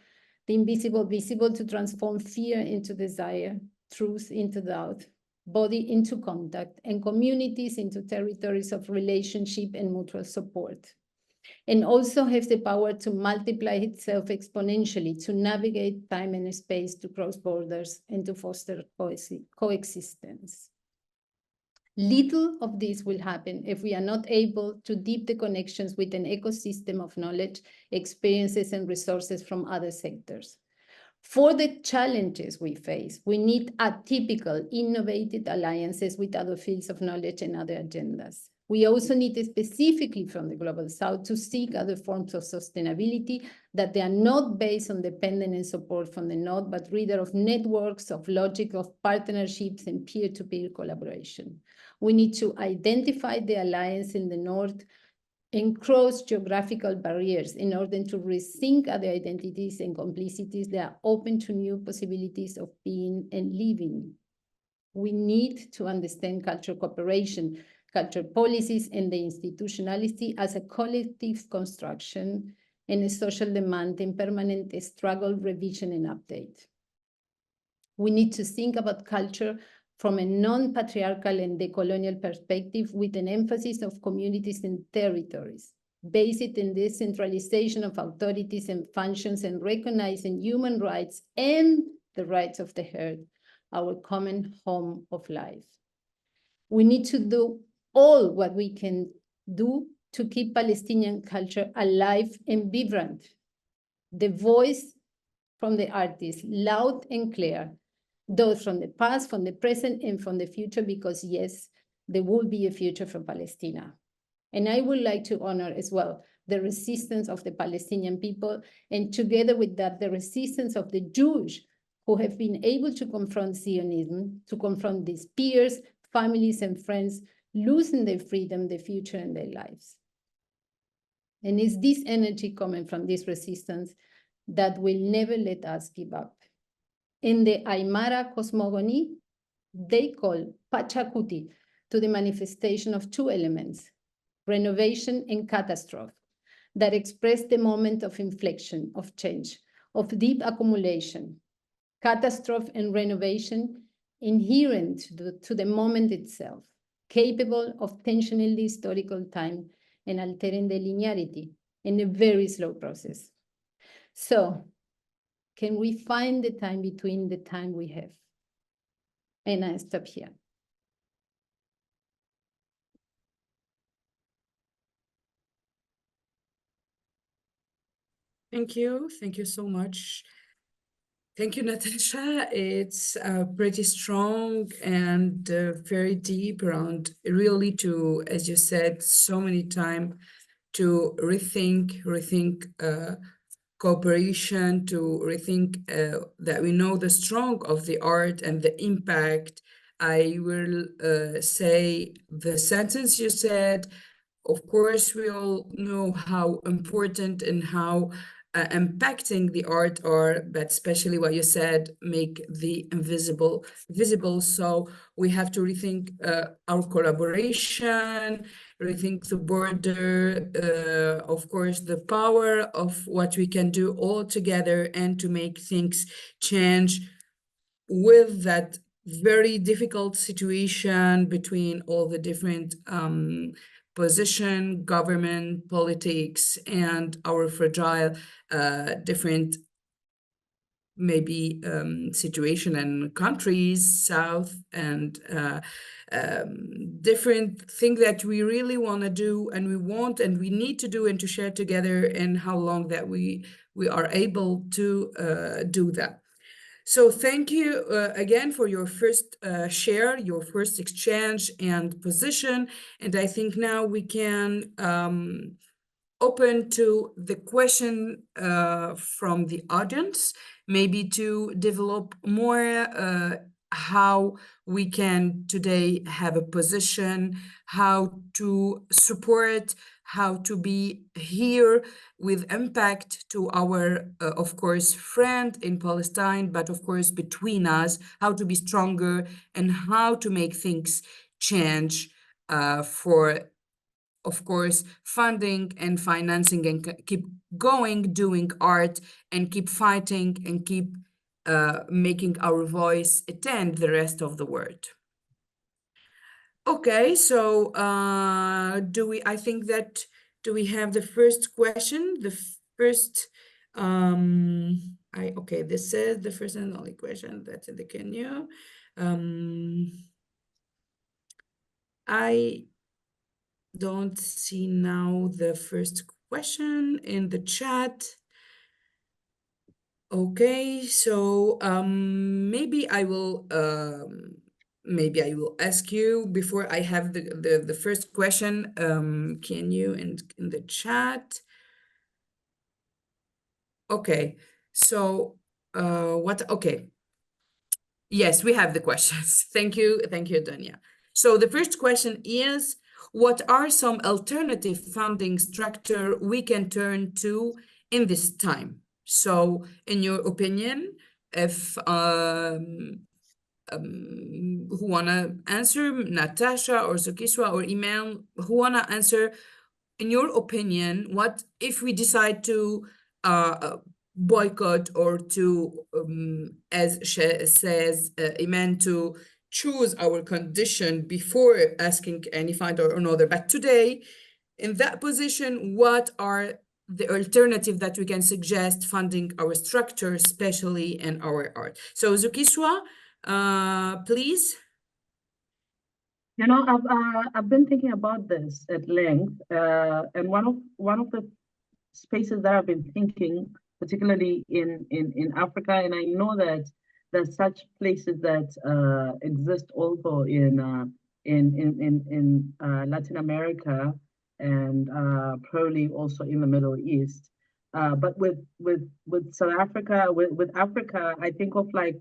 visible, to transform fear into desire, truth into doubt, body into contact, and communities into territories of relationship and mutual support. And also have the power to multiply itself exponentially, to navigate time and space, to cross borders, and to foster coexistence. Little of this will happen if we are not able to deepen the connections with an ecosystem of knowledge, experiences, and resources from other sectors. For the challenges we face, we need atypical, innovative alliances with other fields of knowledge and other agendas. We also need specifically from the Global South to seek other forms of sustainability that they are not based on dependence and support from the North, but rather of networks, of logic, of partnerships and peer-to-peer collaboration. We need to identify the alliance in the North and cross geographical barriers in order to rethink other identities and complicities that are open to new possibilities of being and living. We need to understand cultural cooperation, cultural policies, and the institutionality as a collective construction and a social demand in permanent struggle, revision, and update. We need to think about culture from a non-patriarchal and decolonial perspective with an emphasis of communities and territories, based in decentralization of authorities and functions and recognizing human rights and the rights of the herd, our common home of life. We need to do all what we can do to keep Palestinian culture alive and vibrant. The voice from the artists, loud and clear, those from the past, from the present, and from the future, because yes, there will be a future for Palestine. And I would like to honor as well the resistance of the Palestinian people, and together with that, the resistance of the Jews who have been able to confront Zionism, to confront these peers, families, and friends, losing their freedom, their future, and their lives. And it's this energy coming from this resistance that will never let us give up. In the Aymara cosmogony, they call Pachacuti to the manifestation of two elements, renovation and catastrophe, that express the moment of inflection, of change, of deep accumulation. Catastrophe and renovation inherent to the moment itself, capable of tensioning the historical time and altering the linearity in a very slow process. So, can we find the time between the time we have? And I stop here. Thank you. Thank you so much. Thank you, Natacha. It's pretty strong and very deep around really to, as you said so many times, to rethink cooperation, to rethink that we know the strong of the art and the impact. I will say the sentence you said, of course, we all know how important and how impacting the art are, but especially what you said, make the invisible visible. So we have to rethink our collaboration, rethink the border, of course, the power of what we can do all together and to make things change with that very difficult situation between all the different position, government, politics, and our fragile different maybe situation in countries, South, and different things that we really want to do and we want and we need to do and to share together, and how long that we are able to do that. So thank you again for your first share, your first exchange and position. And I think now we can open to the question from the audience, maybe to develop more how we can today have a position, how to support, how to be here with impact to our, of course, friend in Palestine, but of course between us, how to be stronger and how to make things change for, of course, funding and financing and keep going, doing art and keep fighting and keep making our voice attend the rest of the world. Okay, so I think that, do we have the first question? The first, okay, this is the first and only question that's in the Kenya. I don't see now the first question in the chat. Okay, so maybe I will ask you before I have the first question. Can you in the chat? Okay, so okay. Yes, we have the questions. Thank you, Dounia. So the first question is, what are some alternative funding structure we can turn to in this time? So in your opinion, if who wanna answer, Natacha or Zukiswa or Iman, who wanna answer, in your opinion, what if we decide to boycott or to, as she says, Iman, to choose our condition before asking any fund or another. But today, in that position, what are the alternative that we can suggest funding our structure, especially in our art? So Zukiswa, please. You know, I've been thinking about this at length, and one of the spaces that I've been thinking, particularly in Africa, and I know that there's such places that exist also in Latin America and probably also in the Middle East. But with South Africa, with Africa, I think of like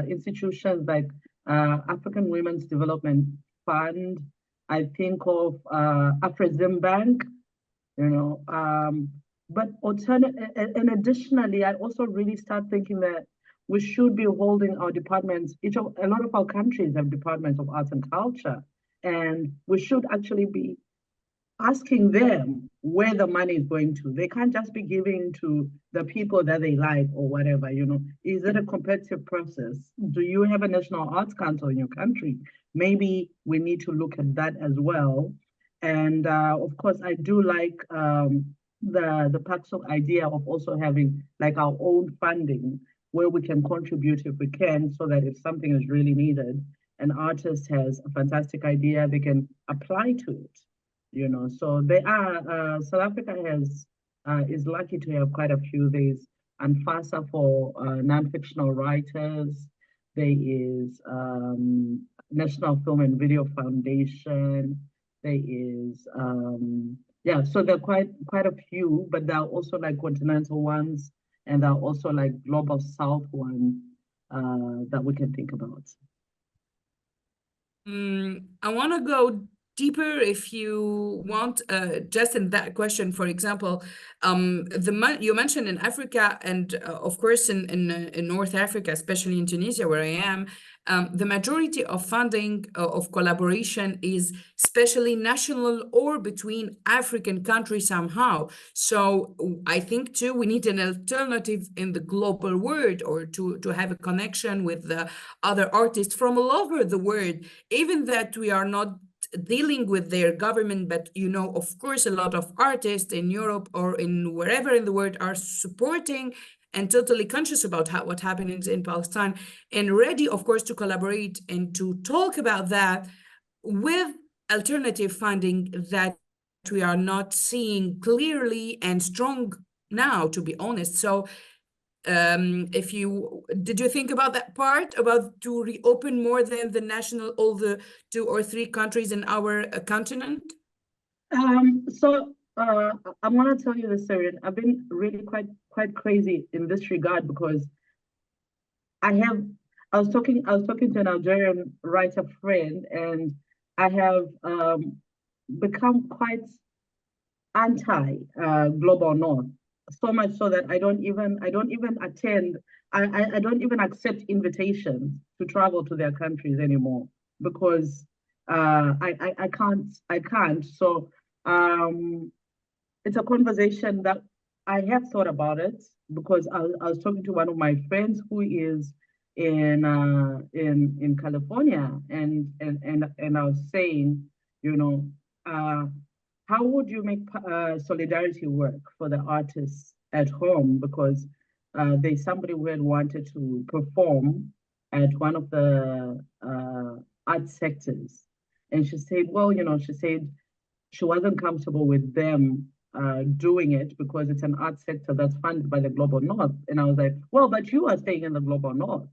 institutions like African Women's Development Fund. I think of Afrexim Bank, you know. But and additionally, I also really start thinking that we should be holding our departments. A lot of our countries have departments of arts and culture, and we should actually be asking them where the money is going to. They can't just be giving to the people that they like or whatever, you know. Is it a competitive process? Do you have a National Arts Council in your country? Maybe we need to look at that as well. And of course, I do like the PACSOC idea of also having like our own funding where we can contribute if we can, so that if something is really needed, an artist has a fantastic idea, they can apply to it, you know. So they are, South Africa is lucky to have quite a few. There's Anfasa for non-fictional writers. There is National Film and Video Foundation. There is, yeah, so there are quite a few, but there are also like continental ones, and there are also like Global South ones that we can think about. I want to go deeper if you want, just in that question. For example, you mentioned in Africa, and of course in North Africa, especially in Tunisia where I am, the majority of funding of collaboration is especially national or between African countries somehow. So I think too we need an alternative in the global world, or to have a connection with the other artists from all over the world, even that we are not dealing with their government, but you know, of course, a lot of artists in Europe or in wherever in the world are supporting and totally conscious about what happens in Palestine, and ready, of course, to collaborate and to talk about that with alternative funding that we are not seeing clearly and strong now, to be honest. So did you think about that part, about to reopen more than the national, all the 2 or 3 countries in our continent? So I'm gonna tell you this, Cyrine. I've been really quite crazy in this regard, because I was talking to an Algerian writer friend, and I have become quite anti Global North. So much so that I don't even attend, I don't even accept invitations to travel to their countries anymore, because I can't. So it's a conversation that I have thought about it, because I was talking to one of my friends who is in California, and I was saying, you know, how would you make solidarity work for the artists at home? Because there's somebody who had wanted to perform at one of the art sectors. And she said, well, you know, she said she wasn't comfortable with them doing it because it's an art sector that's funded by the Global North. And I was like, well, but you are staying in the Global North.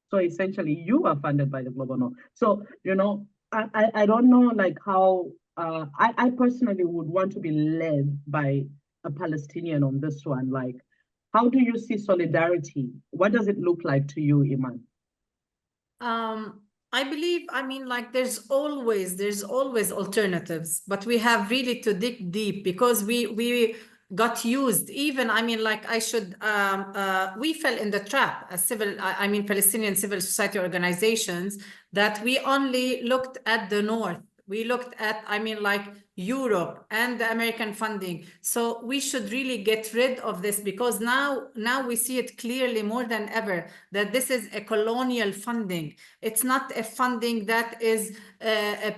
So essentially you are funded by the Global North. So, you know, I don't know like how, I personally would want to be led by a Palestinian on this one. Like, how do you see solidarity? What does it look like to you, Iman? I believe, I mean, like there's always alternatives, but we have really to dig deep, because we got used. Even, I mean, like we fell in the trap as Palestinian civil society organizations, that we only looked at the North. We looked at, I mean, like Europe and the American funding. So we should really get rid of this, because now we see it clearly more than ever that this is a colonial funding. It's not a funding that is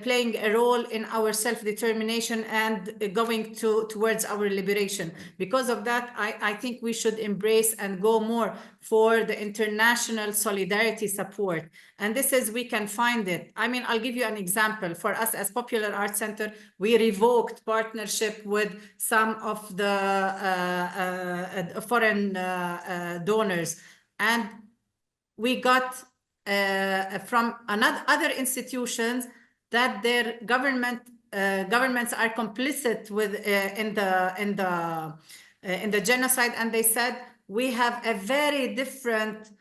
playing a role in our self-determination and going towards our liberation. Because of that, I think we should embrace and go more for the international solidarity support. And this is, we can find it. I mean, I'll give you an example. For us as Popular Arts Center, we revoked partnership with some of the foreign donors. And we got from other institutions that their governments are complicit with in the genocide, and they said we have a very different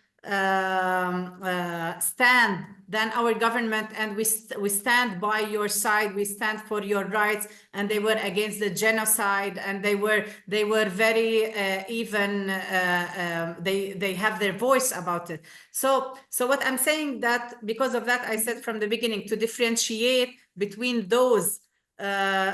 stand than our government, and we stand by your side, we stand for your rights. And they were against the genocide, and they were very even, they have their voice about it. So what I'm saying, that because of that, I said from the beginning to differentiate between those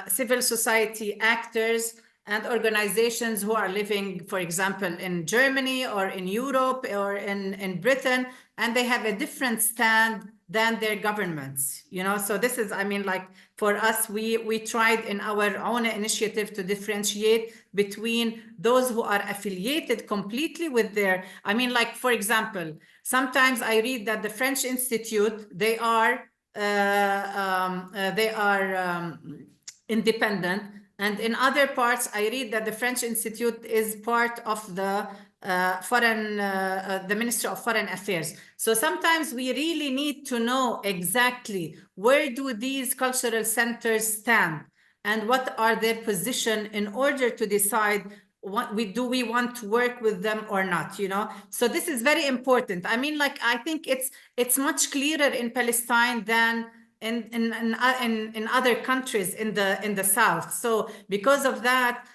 civil society actors and organizations who are living, for example, in Germany or in Europe or in Britain, and they have a different stand than their governments, you know. So this is, I mean, like for us, we tried in our own initiative to differentiate between those who are affiliated completely with their, I mean, like, for example, sometimes I read that the French Institute, they are independent, and in other parts I read that the French Institute is part of the the Ministry of Foreign Affairs. So sometimes we really need to know exactly where do these cultural centers stand and what are their position in order to decide what we want to work with them or not, you know. So this is very important. I mean, like, I think it's much clearer in Palestine than in other countries in the south. So because of that,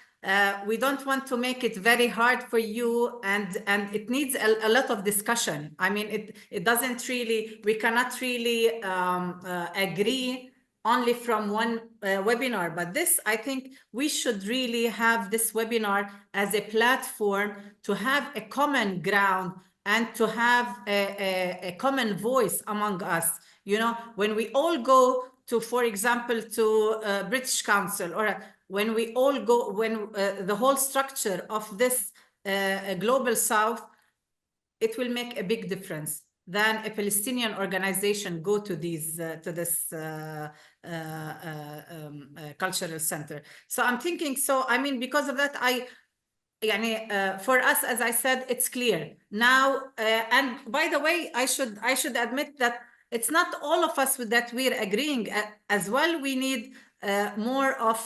we don't want to make it very hard for you, and it needs a lot of discussion. I mean, it doesn't really, we cannot really agree only from one webinar, but this, I think we should really have this webinar as a platform to have a common ground and to have a common voice among us. You know, when we all go to, for example, to British Council, or when we all go, when the whole structure of this global south, it will make a big difference than a Palestinian organization go to these to this cultural center. So I'm thinking, so I mean, because of that, for us, as I said, it's clear now. And by the way, I should admit that it's not all of us that we're agreeing as well. We need more of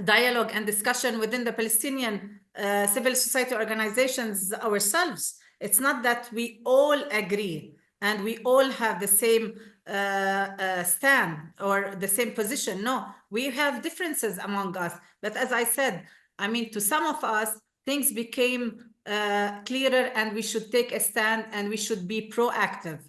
dialogue and discussion within the Palestinian civil society organizations ourselves. It's not that we all agree and we all have the same stand or the same position. No, we have differences among us. But as I said, I mean, to some of us, things became clearer, and we should take a stand and we should be proactive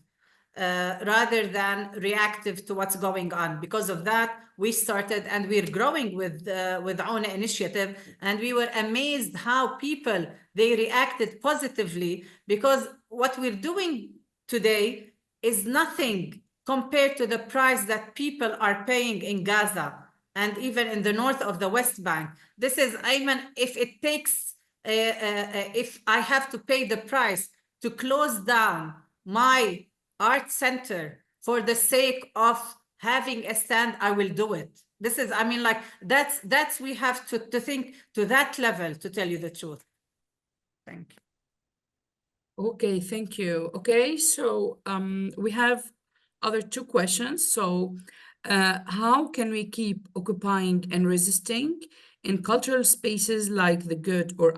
rather than reactive to what's going on. Because of that, we started, and we're growing with our initiative, and we were amazed how people, they reacted positively, because what we're doing today is nothing compared to the price that people are paying in Gaza and even in the north of the West Bank. This is, Iman, if it takes, if I have to pay the price to close down my art center for the sake of having a stand, I will do it. This is, I mean, like, that's we have to think to that level, to tell you the truth. Thank you. Okay, thank you. Okay, so we have other two questions. So how can we keep occupying and resisting in cultural spaces like the Good or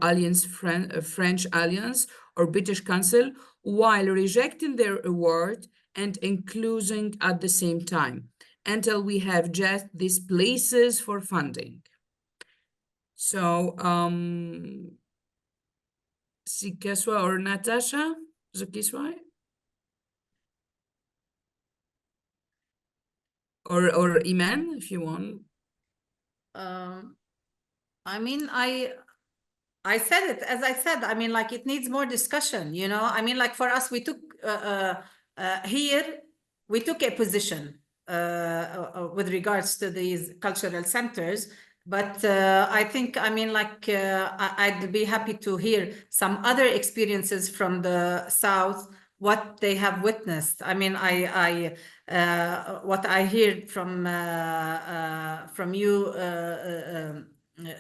Alliance, French Alliance or British Council, while rejecting their award and including at the same time, until we have just these places for funding? So Zukiswa or Natacha? Zukiswa? Or Iman, if you want. I mean, I said it, as I said, I mean, like, it needs more discussion, you know. I mean, like, for us, we took here, we took a position with regards to these cultural centers. But I think, I mean, like, I'd be happy to hear some other experiences from the South, what they have witnessed. I mean, what I heard from you,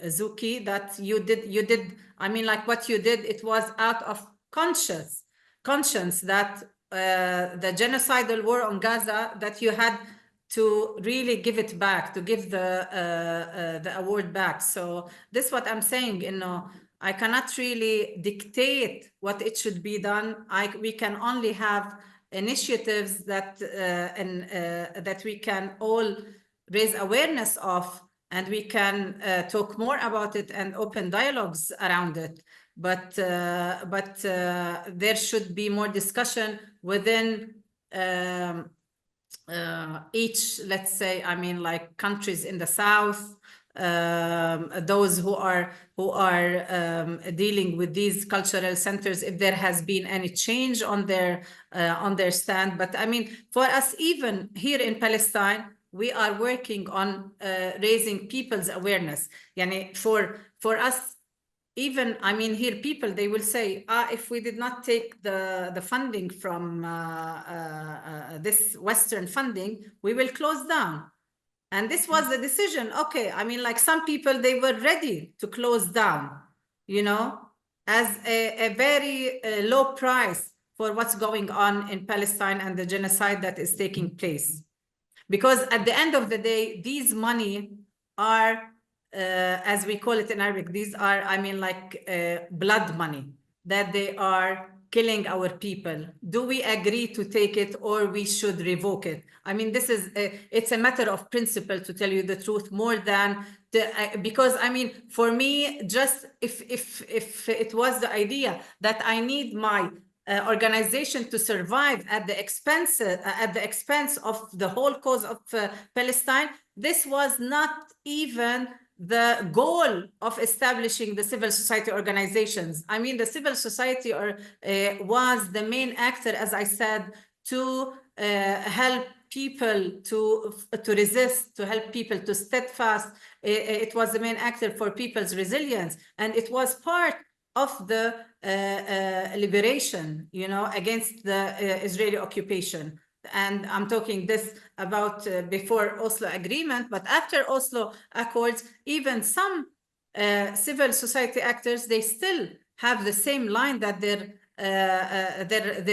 Zuki, that you did, I mean, like, what you did, it was out of conscience that the genocidal war on Gaza, that you had to really give it back, to give the award back. So this is what I'm saying, you know, I cannot really dictate what it should be done. We can only have initiatives that that we can all raise awareness of, and we can talk more about it and open dialogues around it. But there should be more discussion within each, let's say, I mean, like, countries in the South, those who are dealing with these cultural centers, if there has been any change on their stand. But I mean, for us, even here in Palestine, we are working on raising people's awareness. Yani for us, even, I mean, here people, they will say, if we did not take the funding from this Western funding, we will close down. And this was the decision. Okay, I mean, like some people, they were ready to close down, you know, as a very low price for what's going on in Palestine and the genocide that is taking place. Because at the end of the day, these money are, as we call it in Arabic, these are, I mean, like blood money, that they are killing our people. Do we agree to take it, or we should revoke it? I mean, this is, it's a matter of principle, to tell you the truth, more than, because I mean, for me, just if it was the idea that I need my organization to survive at the expense of the whole cause of Palestine, this was not even the goal of establishing the civil society organizations. I mean, the civil society was the main actor, as I said, to help people to resist, to help people to steadfast. It was the main actor for people's resilience, and it was part of the liberation, you know, against the Israeli occupation. And I'm talking this about before Oslo Agreement, but after Oslo Accords, even some civil society actors, they still have the same line, that they're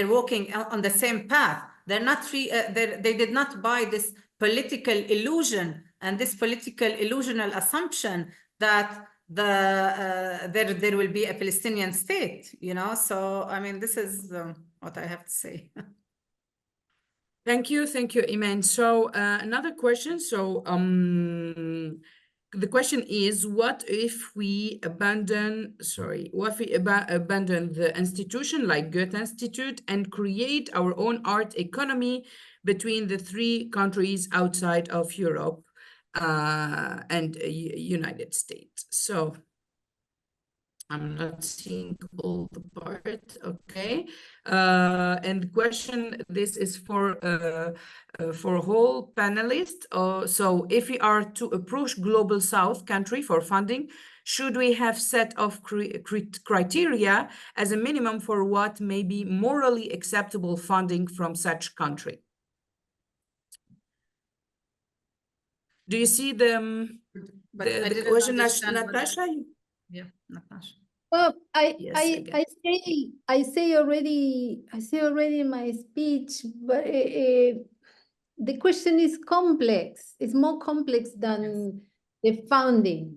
walking on the same path. They're not free. They did not buy this political illusion and this political illusional assumption that there will be a Palestinian state, you know. So I mean, this is what I have to say. Thank you, Iman. So another question. So the question is, what if we abandon the institution like Goethe Institute and create our own art economy between the three countries outside of Europe and United States? So I'm not seeing all the part, okay. And the question, this is for whole panelists. So if we are to approach Global South country for funding, should we have set of criteria as a minimum for what may be morally acceptable funding from such country? Do you see the question, Natacha? Yeah, Natacha. Well, Yes, I say already in my speech, but the question is complex. It's more complex than the founding,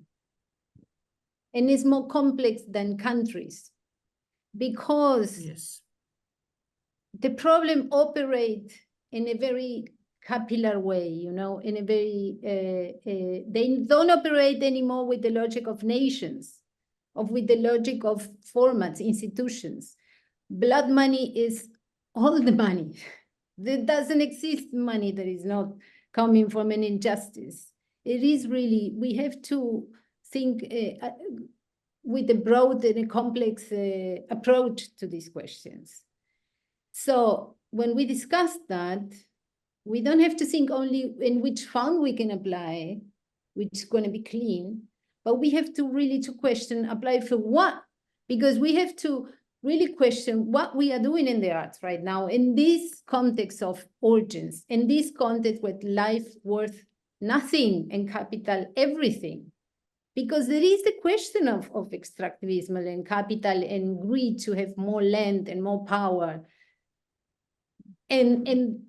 and it's more complex than countries, because the problem operates in a very capillary way, you know, in a very, they don't operate anymore with the logic of nations, with the logic of formats, institutions. Blood money is all the money. There doesn't exist money that is not coming from an injustice. It is really, we have to think with a broad and a complex approach to these questions. So when we discuss that, we don't have to think only in which fund we can apply, which is going to be clean, but we have to really to question, apply for what? Because we have to really question what we are doing in the arts right now, in this context of origins, in this context with life worth nothing and capital everything. Because there is the question of extractivism and capital and greed to have more land and more power. And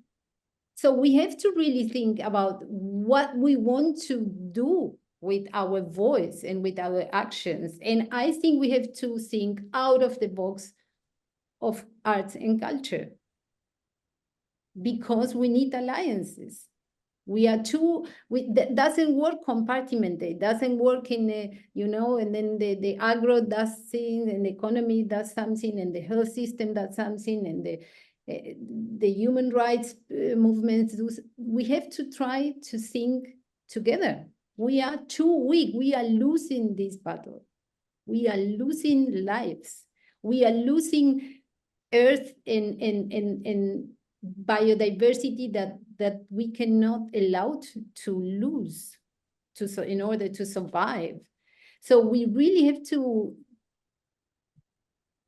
so we have to really think about what we want to do with our voice and with our actions. And I think we have to think out of the box of arts and culture, because we need alliances. We are too, that doesn't work compartmented, doesn't work in a, you know, and then the agro does things, and the economy does something, and the health system does something, and the human rights movements. We have to try to think together We are too weak. We are losing this battle. We are losing lives. We are losing earth in biodiversity that we cannot allow to lose in order to survive. So we really have to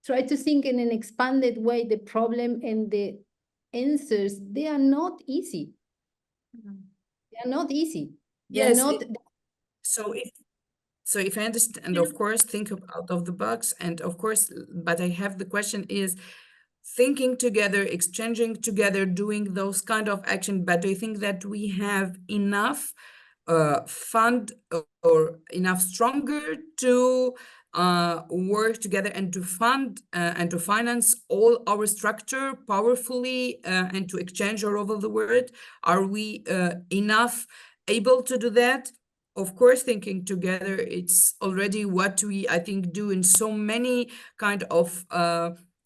try to think in an expanded way. The problem and the answers, they are not easy. They are not easy. They Yes, are not. So if I understand, of course, think out of the box, and of course, but I have the question is thinking together, exchanging together, doing those kind of action, but do you think that we have enough fund or enough stronger to work together and to fund and to finance all our structure powerfully and to exchange all over the world? Are we enough able to do that? Of course, thinking together, it's already what we, I think, do in so many kind of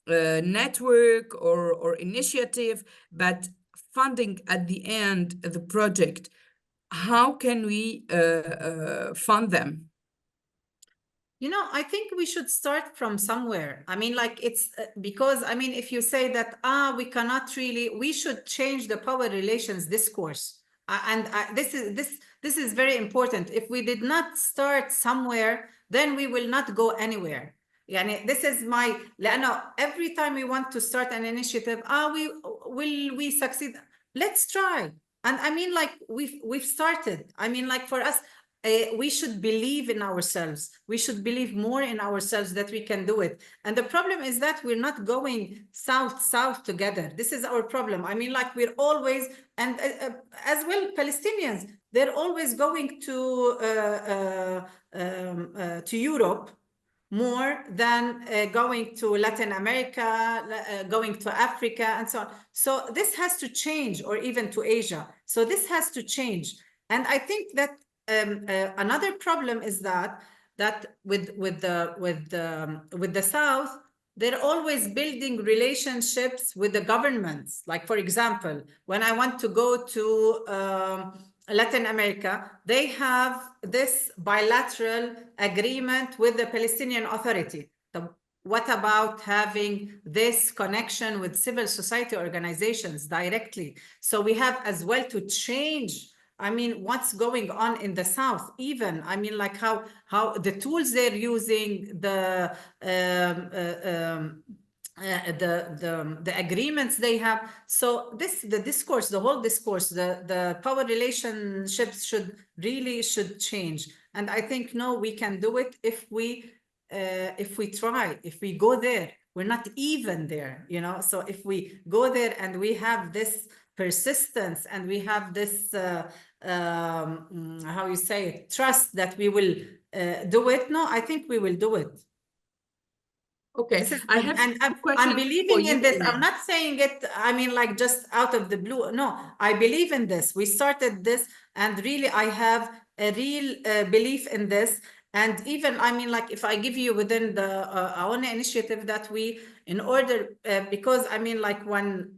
network or initiative, but funding at the end, the project, how can we fund them? You know, I think we should start from somewhere. I mean, like it's because, I mean, if you say that, we cannot really, we should change the power relations discourse. This is very important. If we did not start somewhere, then we will not go anywhere. Yani, this is my, every time we want to start an initiative, will we succeed? Let's try. And I mean, like we've started. I mean, like for us, we should believe in ourselves. We should believe more in ourselves that we can do it. And the problem is that we're not going south together. This is our problem. I mean, like we're always, and as well, Palestinians, they're always going to Europe more than going to Latin America, going to Africa, and so on. So this has to change, or even to Asia. So this has to change. And I think that another problem is that with the South, they're always building relationships with the governments. Like, for example, when I want to go to Latin America, they have this bilateral agreement with the Palestinian Authority. What about having this connection with civil society organizations directly? So we have as well to change, I mean, what's going on in the South, even, I mean, like how the tools they're using, the agreements they have. So the whole discourse, the power relationships should change. And I think, no, we can do it if we try, if we go there. We're not even there, you know. So if we go there and we have this persistence and we have this how you say it, trust that we will do it, no, I think we will do it. Okay, I'm believing in this. I'm not saying it, I mean, like just out of the blue. No, I believe in this. We started this, and really I have a real belief in this. And even, I mean, like if I give you within the our initiative that we, in order, because I mean, like when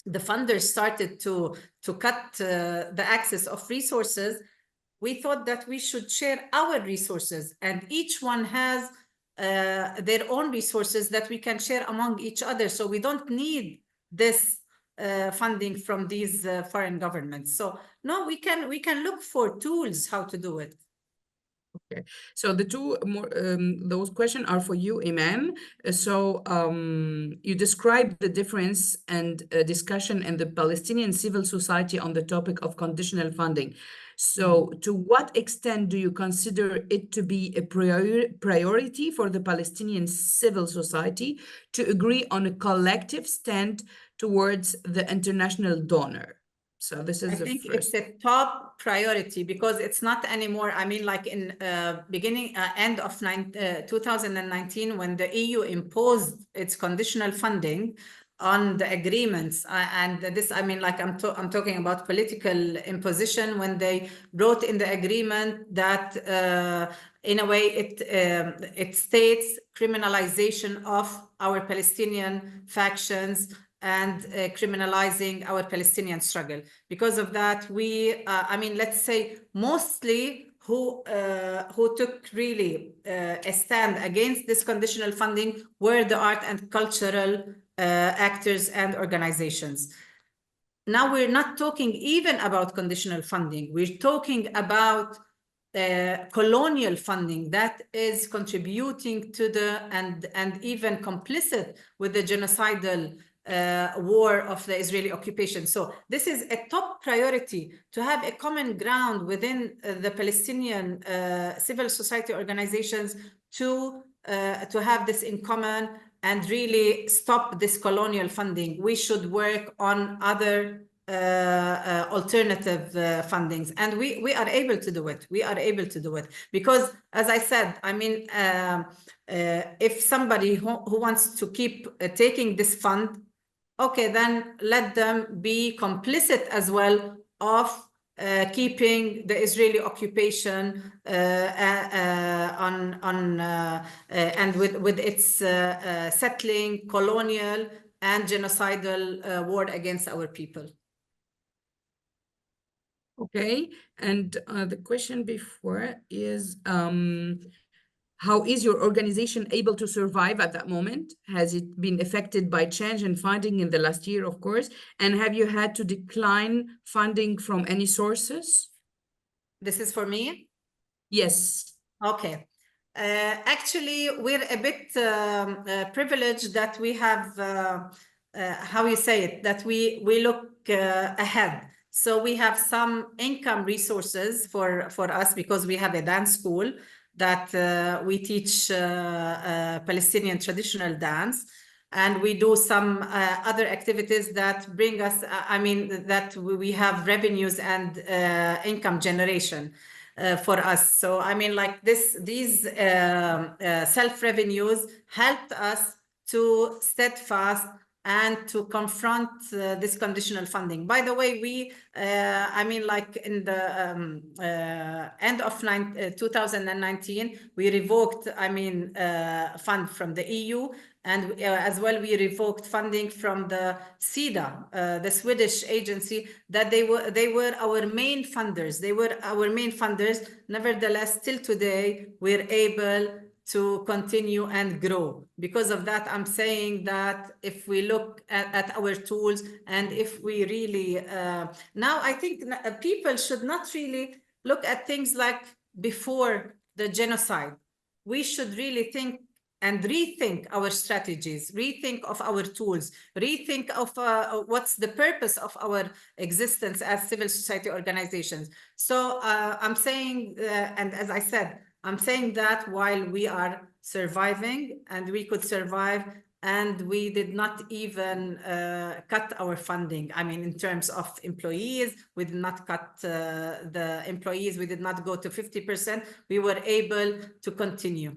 the funders started to cut the access of resources, we thought that we should share our resources, and each one has their own resources that we can share among each other. So we don't need this funding from these foreign governments. So no, we can look for tools how to do it. Okay, so the two more those questions are for you, Iman. So you described the difference and discussion in the Palestinian civil society on the topic of conditional funding. So to what extent do you consider it to be a priority for the Palestinian civil society to agree on a collective stand towards the international donor? So this is I think it's a top priority, because it's not anymore, I mean, like in end of 2019, when the EU imposed its conditional funding on the agreements, and this, I mean, like I'm talking about political imposition, when they wrote in the agreement that in a way it states criminalization of our Palestinian factions and criminalizing our Palestinian struggle. Because of that, we, I mean, let's say mostly who took really a stand against this conditional funding were the art and cultural actors and organizations. Now we're not talking even about conditional funding. We're talking about colonial funding that is contributing to the and even complicit with the genocidal war of the Israeli occupation. So this is a top priority, to have a common ground within the Palestinian civil society organizations to have this in common and really stop this colonial funding. We should work on other alternative fundings, and we are able to do it. We are able to do it because, as I said, I mean, if somebody who wants to keep taking this fund, okay, then let them be complicit as well of keeping the Israeli occupation and with its settling, colonial, and genocidal war against our people. Okay, and the question before is, how is your organization able to survive at that moment? Has it been affected by change in funding in the last year, of course? And have you had to decline funding from any sources? This is for me? Yes. Okay. Actually, we're a bit privileged that we have, how you say it, that we look ahead. So we have some income resources for us because we have a dance school that we teach Palestinian traditional dance. And we do some other activities that bring us, I mean, that we have revenues and income generation for us. So, I mean, like these self-revenues helped us to steadfast and to confront this conditional funding. By the way, we, I mean, like in the end of 2019, we revoked, I mean, fund from the EU, and as well, we revoked funding from the SIDA, the Swedish agency, that they were our main funders. They were our main funders. Nevertheless, till today, we're able to continue and grow. Because of that, I'm saying that if we look at our tools and if we really, now I think people should not really look at things like before the genocide. We should really think and rethink our strategies, rethink of our tools, rethink of what's the purpose of our existence as civil society organizations. So I'm saying, and as I said, I'm saying that while we are surviving, and we could survive, and we did not even cut our funding. I mean, in terms of employees, we did not cut the employees, we did not go to 50%. We were able to continue.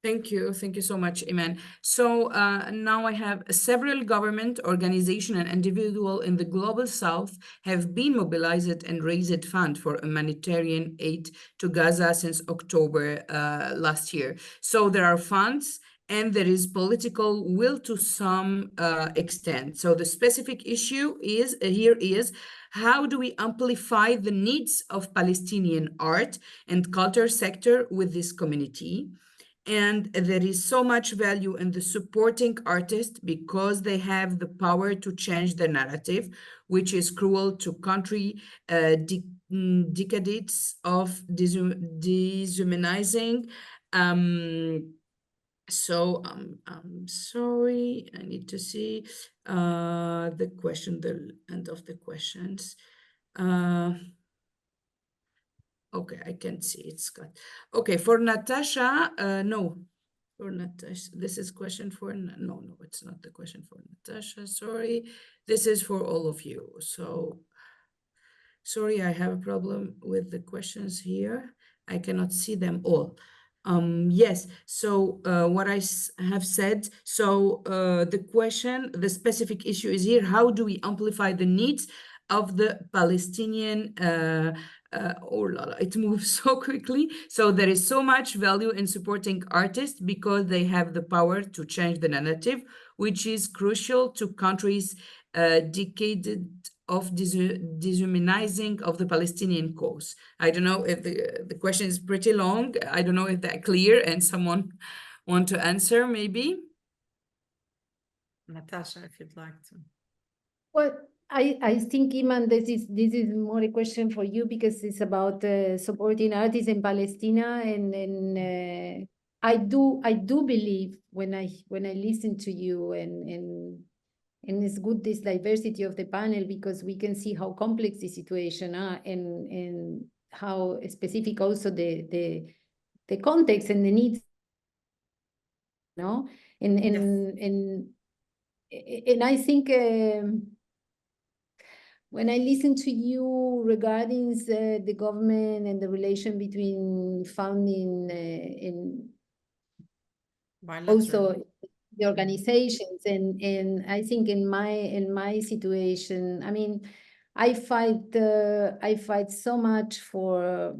Thank you so much, Iman. So now I have several government, organization, and individual in the global south have been mobilized and raised funds for humanitarian aid to Gaza since October last year. So there are funds and there is political will to some extent. So the specific issue is how do we amplify the needs of Palestinian art and culture sector with this community? And there is so much value in the supporting artists because they have the power to change the narrative, which is cruel to country decades of dehumanizing. So I'm sorry, I need to see the question, the end of the questions. Okay, I can see it's got. Okay, for Natacha, no. For Natacha, this is question for, no, it's not the question for Natacha, sorry. This is for all of you. So, sorry, I have a problem with the questions here. I cannot see them all. Yes, so what I have said, so the question, the specific issue is here, how do we amplify the needs of the Palestinian, it moves so quickly. So there is so much value in supporting artists because they have the power to change the narrative, which is crucial to countries decades of dehumanizing of the Palestinian cause? I don't know if the question is pretty long. I don't know if that's clear and someone want to answer maybe. Natacha, if you'd like to. Well, I think, Iman, this is more a question for you because it's about supporting artists in Palestine, and I do believe when I listen to you and it's good this diversity of the panel because we can see how complex the situation are and how specific also the context and the needs, you know, and I think. When I listen to you regarding the government and the relation between funding and also the organizations, and I think in my situation, I mean, I fight so much for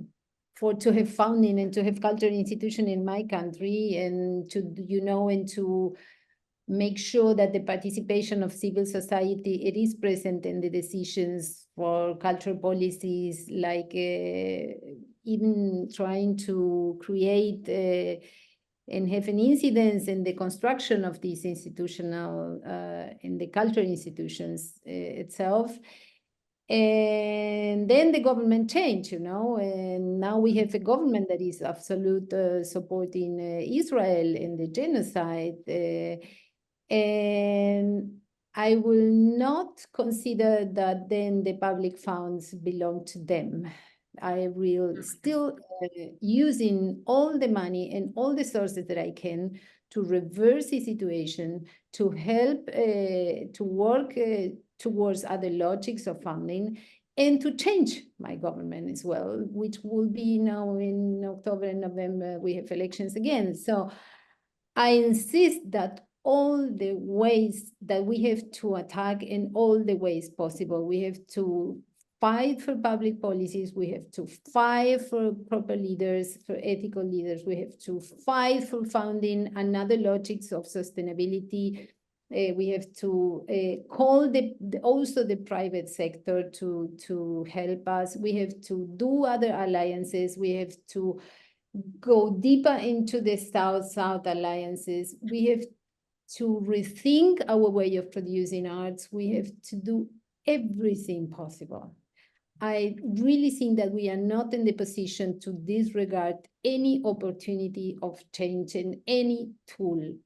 to have funding and to have cultural institution in my country and to and to make sure that the participation of civil society, it is present in the decisions for cultural policies, like even trying to create and have an incidence in the construction of these institutional, in the cultural institutions itself. And then the government changed, and now we have a government that is absolute supporting Israel in the genocide. And I will not consider that then the public funds belong to them. I will still using all the money and all the sources that I can to reverse the situation, to help to work towards other logics of funding, and to change my government as well, which will be now in October and November, we have elections again. So I insist that all the ways that we have to attack in all the ways possible, we have to fight for public policies, we have to fight for proper leaders, for ethical leaders, we have to fight for founding another logics of sustainability. We have to call also the private sector to help us. We have to do other alliances. We have to go deeper into the South-South alliances. We have to rethink our way of producing arts. We have to do everything possible. I really think that we are not in the position to disregard any opportunity of change in any tool.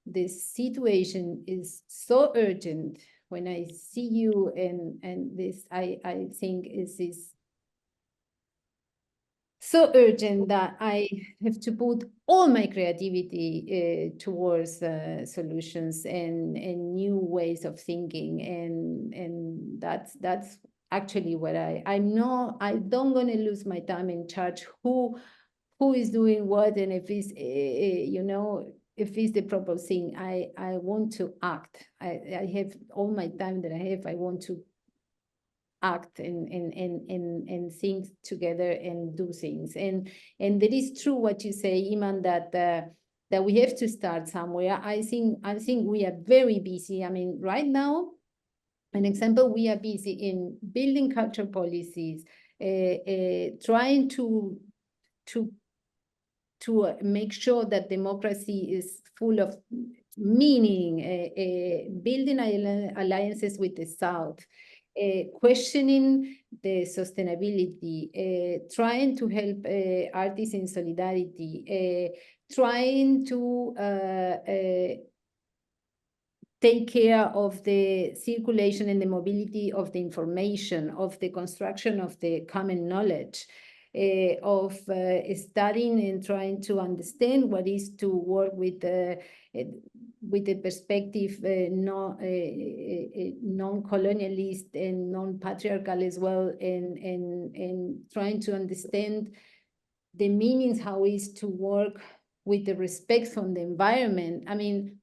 The situation is so urgent. When I see you and this, I think is so urgent that I have to put all my creativity towards solutions and new ways of thinking, and that's actually what I know. I don't gonna lose my time in charge who is doing what, and if it's if it's the proper thing. I want to act. I have all my time that I have. I want to act and think together and do things. And it is true what you say, Iman, that we have to start somewhere. I think we are very busy. I mean, right now, an example, we are busy in building cultural policies, trying to make sure that democracy is full of meaning, building alliances with the South, questioning the sustainability, trying to help artists in solidarity, trying to take care of the circulation and the mobility of the information, of the construction of the common knowledge, of studying and trying to understand what is to work with the perspective non-colonialist and non-patriarchal as well, and trying to understand the meanings, how is to work with the respect from the environment. I mean,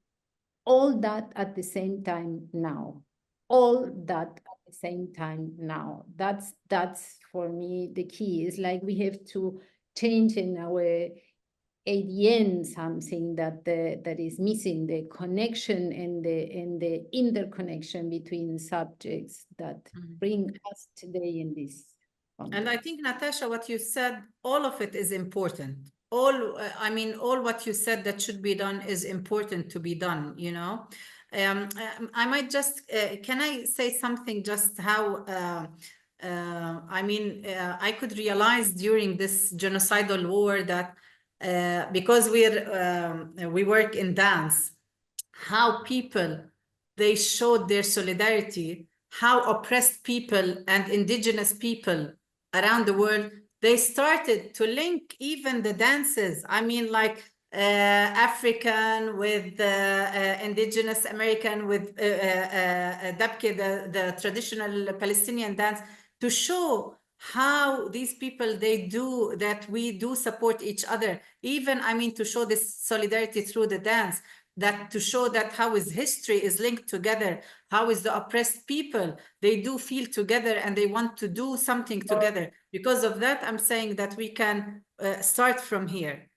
all that at the same time now. All that at the same time now. That's for me the key. It's like we have to change in our at the end something that that is missing, the connection and the interconnection between subjects that bring us today in this context. And I think, Natacha, what you said, all of it is important. All, I mean, all what you said that should be done is important to be done, you know. I might just, can I say something just how, I mean, I could realize during this genocidal war that because we work in dance, how people, they showed their solidarity, how oppressed people and indigenous people around the world, they started to link even the dances. I mean, like African with indigenous American with Dabke, the traditional Palestinian dance, to show how these people, they do, that we do support each other. Even, I mean, to show this solidarity through the dance, that to show that how is history is linked together, how is the oppressed people, they do feel together and they want to do something together. Because of that, I'm saying that we can start from here.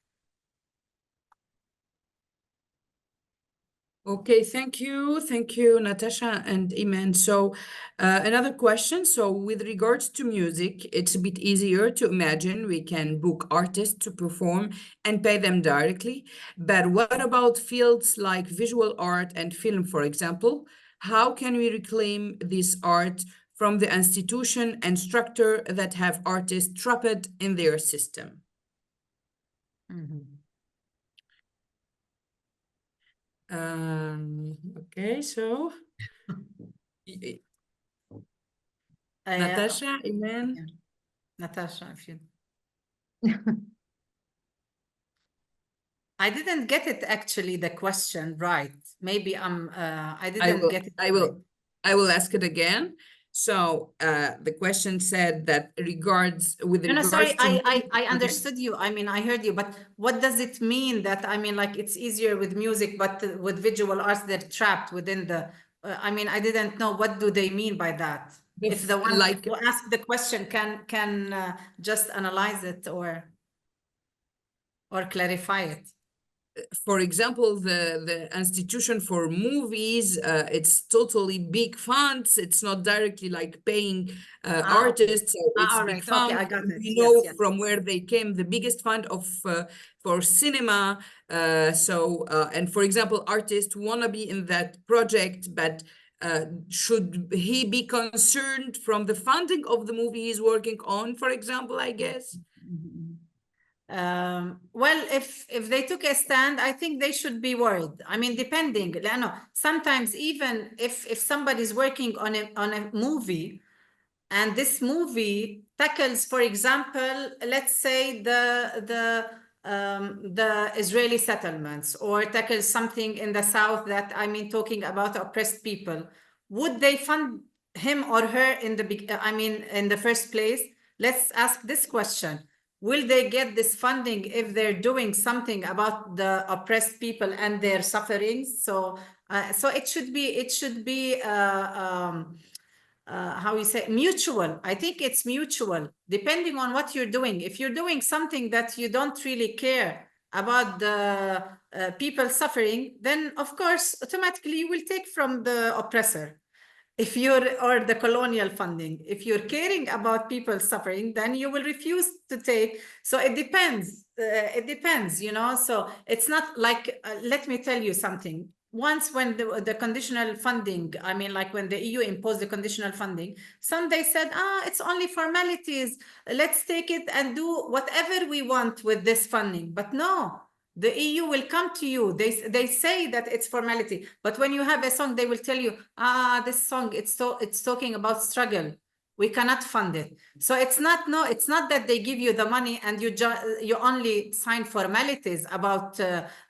Okay, thank you, Natacha and Iman. So another question. So with regards to music, it's a bit easier to imagine we can book artists to perform and pay them directly. But what about fields like visual art and film, for example? How can we reclaim this art from the institution and structure that have artists trapped in their system? Okay, so Natacha, Iman. Yeah. Natacha, if you... I didn't get it actually, the question right. Maybe I didn't get it. I will ask it again. So the question said that with regards sorry, to I understood you. I mean, I heard you, but what does it mean that, I mean, like it's easier with music, but with visual arts, they're trapped within the, I mean, I didn't know, what do they mean by that? If the one like who asked the question can just analyze it or clarify it. For example, the institution for movies, it's totally big funds. It's not directly like paying artists. So it's all big right. funds. Okay, I got it. We Yes, know yes. from where they came. The biggest fund of for cinema. And for example, artists want to be in that project, but should he be concerned from the funding of the movie he's working on, for example, I guess? Well, if they took a stand, I think they should be worried. I mean, depending. No, sometimes even if somebody's working on a movie, and this movie tackles, for example, let's say the Israeli settlements, or tackles something in the south that, I mean, talking about oppressed people, would they fund him or her in the first place? Let's ask this question. Will they get this funding if they're doing something about the oppressed people and their sufferings? So it should be how you say, mutual. I think it's mutual, depending on what you're doing. If you're doing something that you don't really care about the people suffering, then of course automatically you will take from the oppressor. If you're, or the colonial funding, if you're caring about people suffering, then you will refuse to take. So it depends, you know. So it's not like, let me tell you something. Once when the conditional funding, I mean, like when the EU imposed the conditional funding, some they said, it's only formalities. Let's take it and do whatever we want with this funding. But no, the EU will come to you. They say that it's formality, but when you have a song, they will tell you, this song, it's talking about struggle. We cannot fund it. So it's not that they give you the money and you only sign formalities about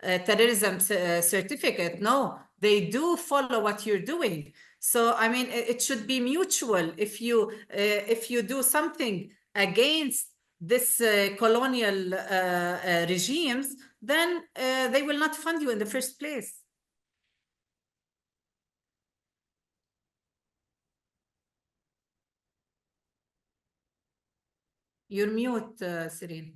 terrorism certificate. No, they do follow what you're doing. So I mean, it should be mutual. If you do something against this colonial regimes, then they will not fund you in the first place. You're mute, Cyrine.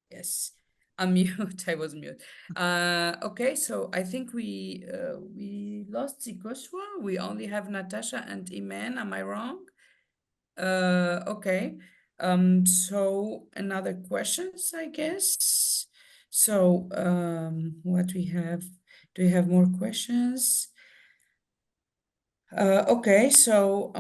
Yes, unmute. I was mute. Okay, so I think we lost Zukiswa. We only have Natacha and Iman. Am I wrong? Okay. So another questions, I guess. So what we have? Do we have more questions? Okay, so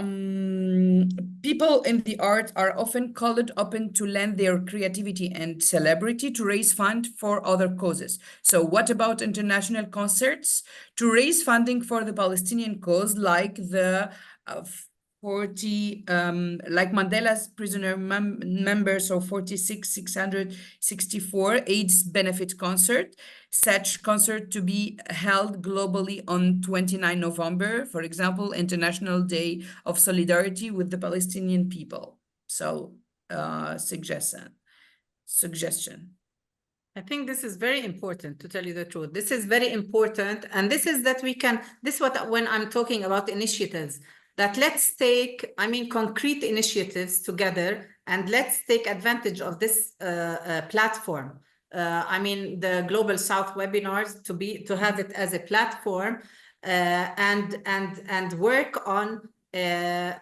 people in the art are often called upon to lend their creativity and celebrity to raise fund for other causes. So what about international concerts to raise funding for the Palestinian cause, like the 40, like Mandela's prisoner members of 46,664 AIDS benefit concert? Such concert to be held globally on 29 November, for example, International Day of Solidarity with the Palestinian people. So, suggestion. I think this is very important, to tell you the truth. This is very important. And this is that we can, this is what, when I'm talking about initiatives, that let's take, I mean, concrete initiatives together, and let's take advantage of this platform. I mean, the Global South webinars, to have it as a platform, and work on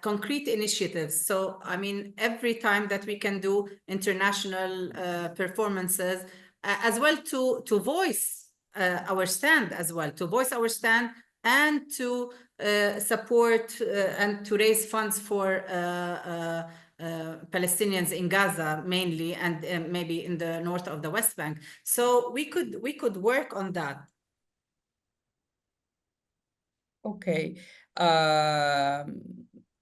concrete initiatives. So, I mean, every time that we can do international performances, as well to voice our stand as well, to voice our stand and to support and to raise funds for Palestinians in Gaza mainly, and maybe in the north of the West Bank. So we could work on that. Okay.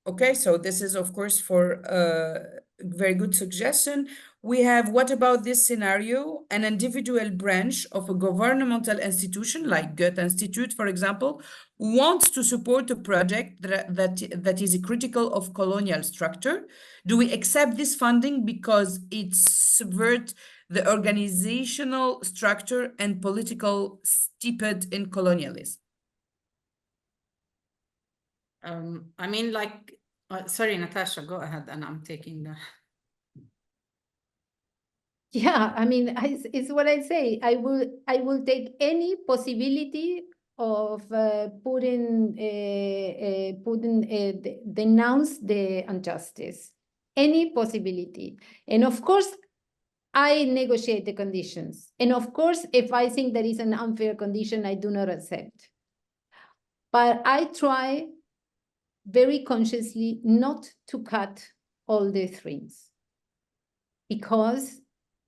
Okay, so this is, of course, for a very good suggestion. We have, what about this scenario? An individual branch of a governmental institution like Goethe Institute, for example, wants to support a project that is critical of colonial structure. Do we accept this funding because it subverts the organizational structure and political steeped in colonialism? I mean, like, sorry, Natacha, go ahead, and I'm taking the. Yeah, I mean, it's what I say. I will take any possibility of denounce the injustice, any possibility. And of course, I negotiate the conditions. And of course, if I think there is an unfair condition, I do not accept. But I try very consciously not to cut all the threads, because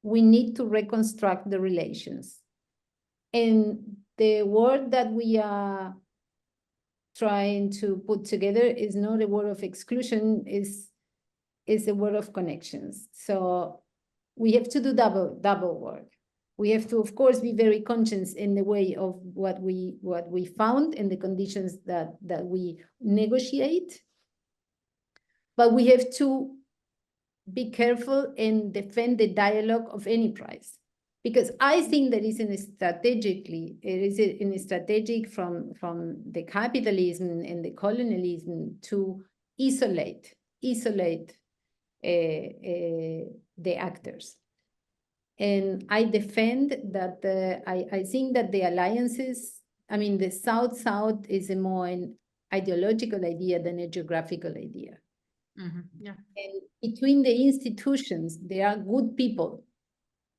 we need to reconstruct the relations. And the word that we are trying to put together is not a word of exclusion, is a word of connections. So we have to do double work. We have to, of course, be very conscious in the way of what we found and the conditions that we negotiate. But we have to be careful and defend the dialogue of any price, because I think there is a strategic from the capitalism and the colonialism to isolate the actors. And I defend that I think that the alliances, I mean, the South-South is a more an ideological idea than a geographical idea. Mm-hmm. Yeah. And between the institutions, there are good people,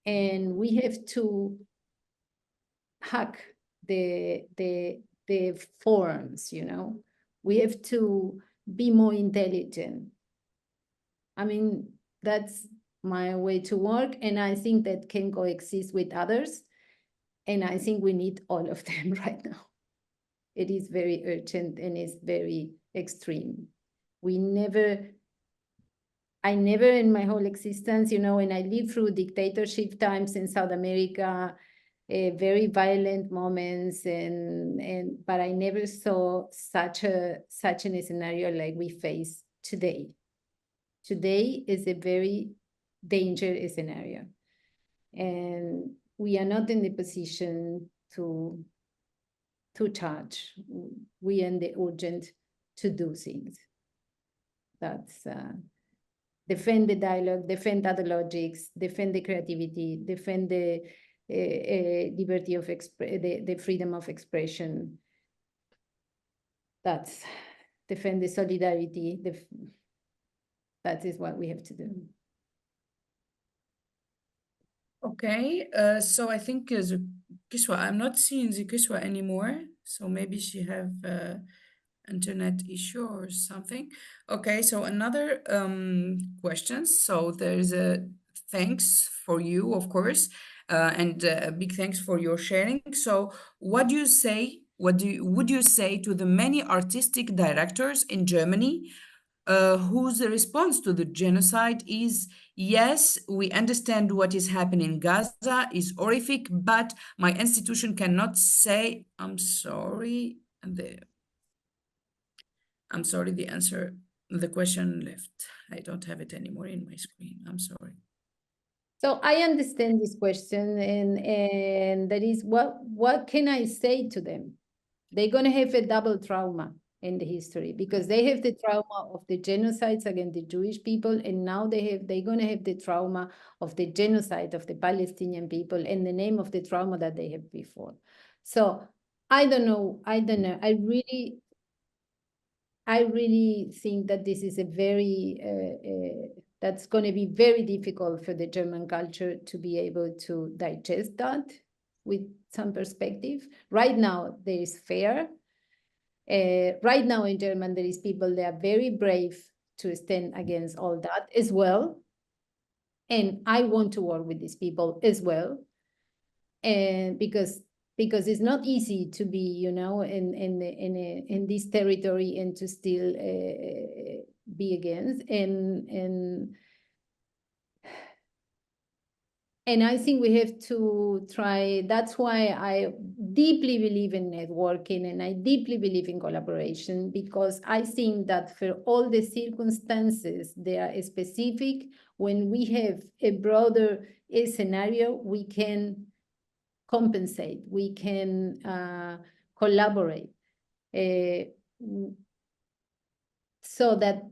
and we have to hack the forums, you know. We have to be more intelligent. I mean, that's my way to work, and I think that can coexist with others. And I think we need all of them right now. It is very urgent and it's very extreme. I never in my whole existence, you know, and I lived through dictatorship times in South America, very violent moments, but I never saw such a scenario like we face today. Today is a very dangerous scenario, and we are not in the position to charge. We are in the urgent to do things. That's defend the dialogue, defend other logics, defend the creativity, defend the liberty of the freedom of expression. That's defend the solidarity. That is what we have to do. Okay, so I think Zukiswa, I'm not seeing Zukiswa anymore, so maybe she have internet issue or something. Okay, so another question. So there's a thanks for you, of course, and a big thanks for your sharing. So what do you say? Would you say to the many artistic directors in Germany whose response to the genocide is, yes, we understand what is happening in Gaza is horrific, but my institution cannot say, I'm sorry, the answer, the question left. I don't have it anymore in my screen. I'm sorry. So I understand this question, and that is what can I say to them? They're going to have a double trauma in the history, because they have the trauma of the genocides against the Jewish people, and now they're going to have the trauma of the genocide of the Palestinian people in the name of the trauma that they have before. So I don't know. I really think that this is a very that's going to be very difficult for the German culture to be able to digest that with some perspective. Right now, there is fear. Right now in Germany, there is people that are very brave to stand against all that as well. And I want to work with these people as well. And because it's not easy to be, you know, in this territory and to still be against. And I think we have to try. That's why I deeply believe in networking, and I deeply believe in collaboration, because I think that for all the circumstances, they are specific. When we have a broader scenario, we can compensate, we can collaborate. So that's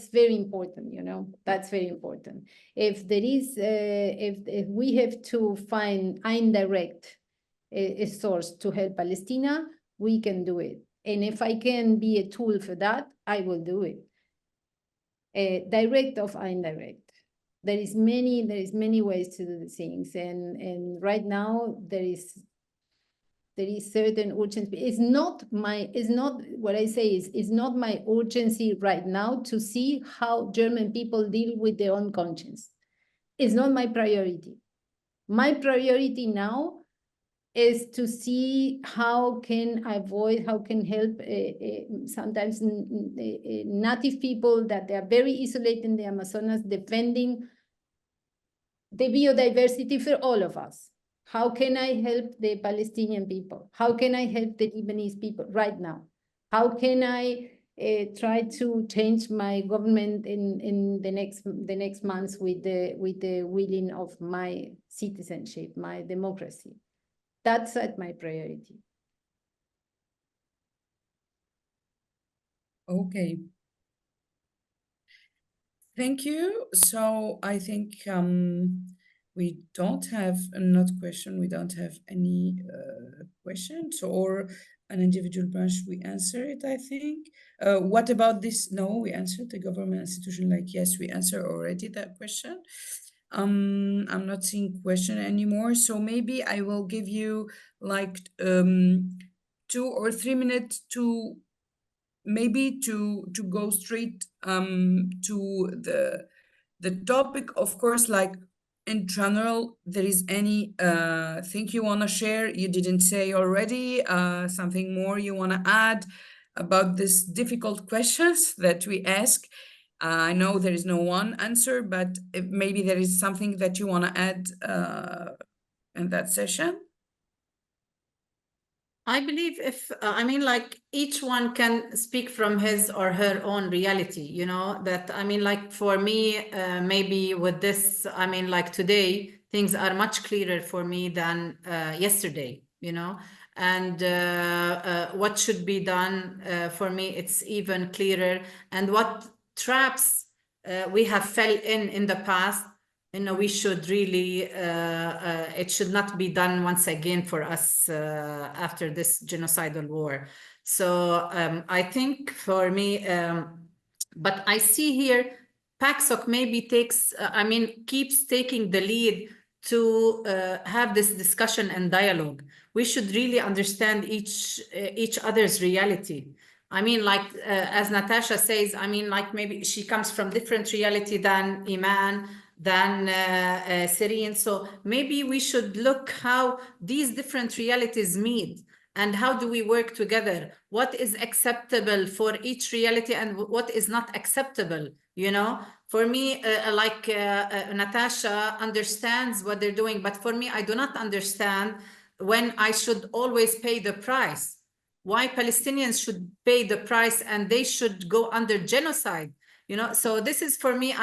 very important, you know, that's very important. If there is, if we have to find indirect a source to help Palestine, we can do it. And if I can be a tool for that, I will do it. Direct or indirect. There is many ways to do the things, and right now there is certain urgency. It's not what I say is not my urgency right now to see how German people deal with their own conscience. It's not my priority. My priority now is to see how can help sometimes native people that they are very isolated in the Amazonas, defending the biodiversity for all of us. How can I help the Palestinian people? How can I help the Lebanese people right now? How can I try to change my government in the next months with the willing of my citizenship, my democracy? That's at my priority. Okay. Thank you. So I think we don't have another question. We don't have any questions, or an individual branch. We answer it, I think. What about this? No, we answered the government institution. Like, yes, we answered already that question. I'm not seeing question anymore. So maybe I will give you like 2 or 3 minutes to maybe to go straight to the topic. Of course, like in general, there is any thing you want to share you didn't say already, something more you want to add about this difficult questions that we ask. I know there is no one answer, but maybe there is something that you want to add in that session. I believe I mean, like each one can speak from his or her own reality, you know, that, I mean, like for me, maybe with this, I mean, like today, things are much clearer for me than yesterday, you know, and what should be done for me, it's even clearer. And what traps we have fell in the past, we should really, it should not be done once again for us after this genocidal war. So I think for me, but I see here, PACSOC maybe takes, keeps taking the lead to have this discussion and dialogue. We should really understand each other's reality. As Natacha says, maybe she comes from different reality than Iman, than Cyrine. So maybe we should look how these different realities meet and how do we work together? What is acceptable for each reality and what is not acceptable, For me, Natacha understands what they're doing, but for me, I do not understand when I should always pay the price. Why Palestinians should pay the price and they should go under genocide, So this is for me,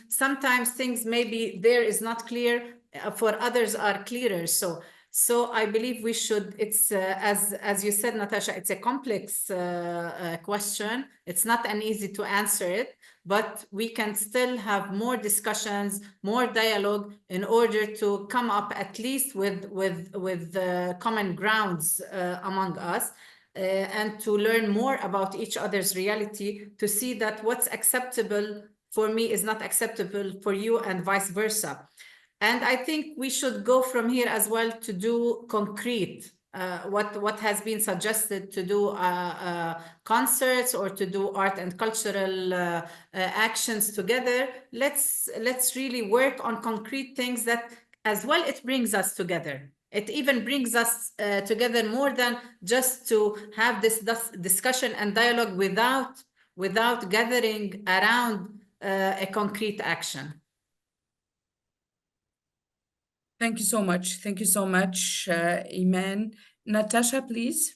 sometimes things maybe there is not clear, for others are clearer. So I believe we should, it's as you said, Natacha, it's a complex question. It's not an easy to answer it, but we can still have more discussions, more dialogue in order to come up at least with common grounds among us. And to learn more about each other's reality, to see that what's acceptable for me is not acceptable for you and vice versa. And I think we should go from here as well to do concrete, what has been suggested to do concerts or to do art and cultural actions together. Let's really work on concrete things that as well, it brings us together. It even brings us together more than just to have this discussion and dialogue without gathering around a concrete action. Thank you so much. Thank you so much, Iman. Natacha, please.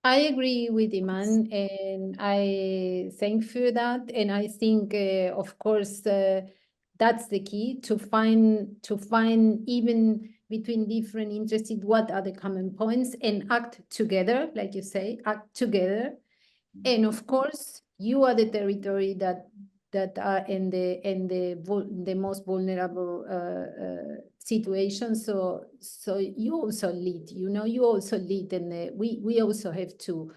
I agree with Iman, and I thank for that. And I think, of course, that's the key, to find even between different interested, what are the common points, and act together, like you say, act together. And of course, you are the territory that are in the most vulnerable situation. So you also lead, you also lead, and we also have to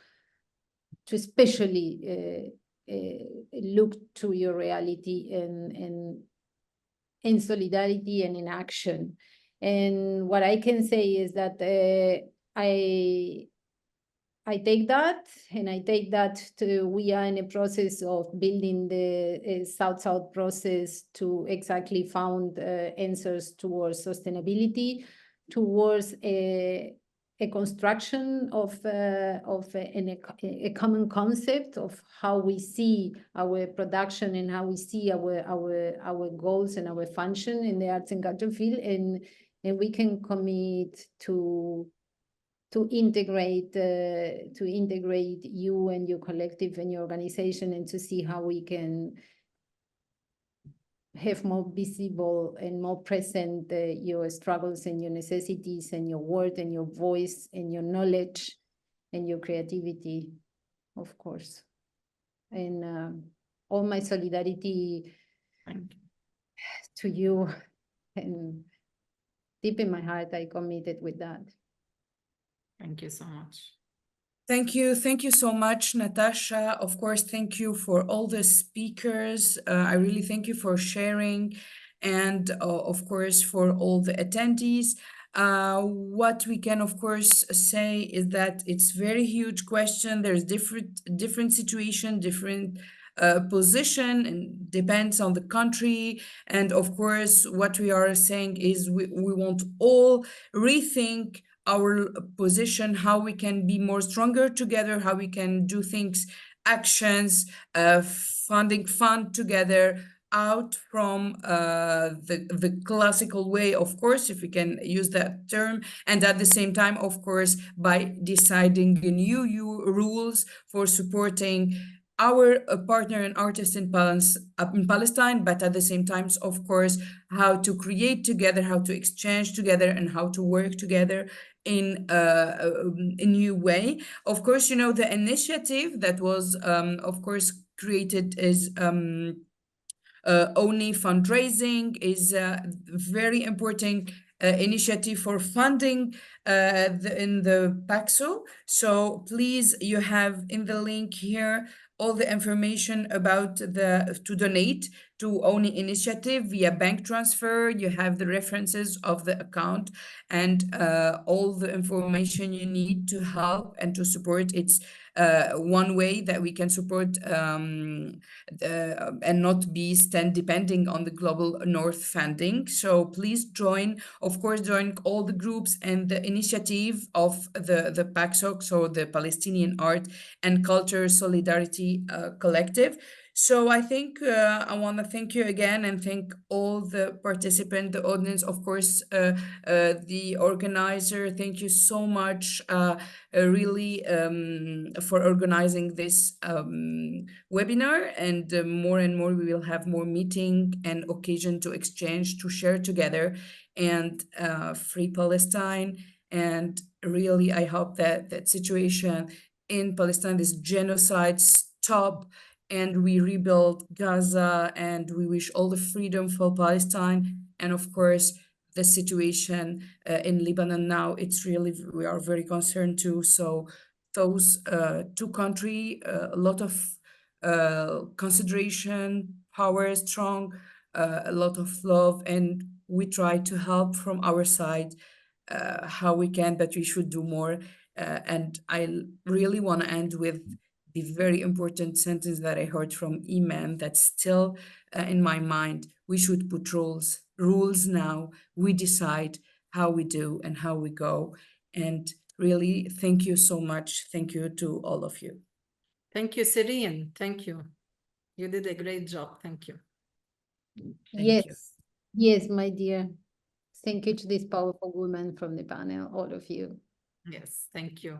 especially look to your reality and in solidarity and in action. And what I can say is that I take that, and I take that we are in a process of building the South-South process to exactly found answers towards sustainability, towards a construction of a common concept of how we see our production and how we see our goals and our function in the arts and culture field, and we can commit to integrate you and your collective and your organization, and to see how we can have more visible and more present your struggles and your necessities and your word and your voice and your knowledge and your creativity, of course. And all my solidarity to you, and deep in my heart, I committed with that. Thank you so much. Thank you. Thank you so much, Natacha. Of course, thank you for all the speakers. I really thank you for sharing, and of course, for all the attendees. What we can, of course, say is that it's very huge question. There's different situation, different position, and depends on the country. And of course, what we are saying is we want all rethink our position, how we can be more stronger together, how we can do things, actions, fund together, out from the classical way, of course, if we can use that term, and at the same time, of course, by deciding the new rules for supporting our partner and artist in Palestine, but at the same time, of course, how to create together, how to exchange together, and how to work together in a new way. Of course, you know, the initiative that was, of course, created is ONI fundraising is a very important initiative for funding in the PACSOC. So please, you have in the link here all the information about to donate to ONI initiative via bank transfer. You have the references of the account and all the information you need to help and to support. It's one way that we can support and not be depending on the global North funding. So please join, of course, join all the groups and the initiative of the PACSOC, so the Palestinian Art and Culture Solidarity Collective. So I think I want to thank you again and thank all the participants, the audience, of course, the organizer. Thank you so much, really, for organizing this webinar. And more we will have more meeting and occasion to exchange, to share together, and free Palestine. And really, I hope that that situation in Palestine, this genocide, stop, and we rebuild Gaza, and we wish all the freedom for Palestine. And of course, the situation in Lebanon now, it's really, we are very concerned too. So those two countries, a lot of consideration, power, strong, a lot of love, and we try to help from our side how we can, but we should do more. And I really want to end with the very important sentence that I heard from Iman that's still in my mind. We should put rules now. We decide how we do and how we go. And really, thank you so much. Thank you to all of you. Thank you, Cyrine. Thank you. You did a great job. Thank you. Yes, you. yes, my dear. Thank you to this powerful woman from the panel, all of you. Yes, thank you.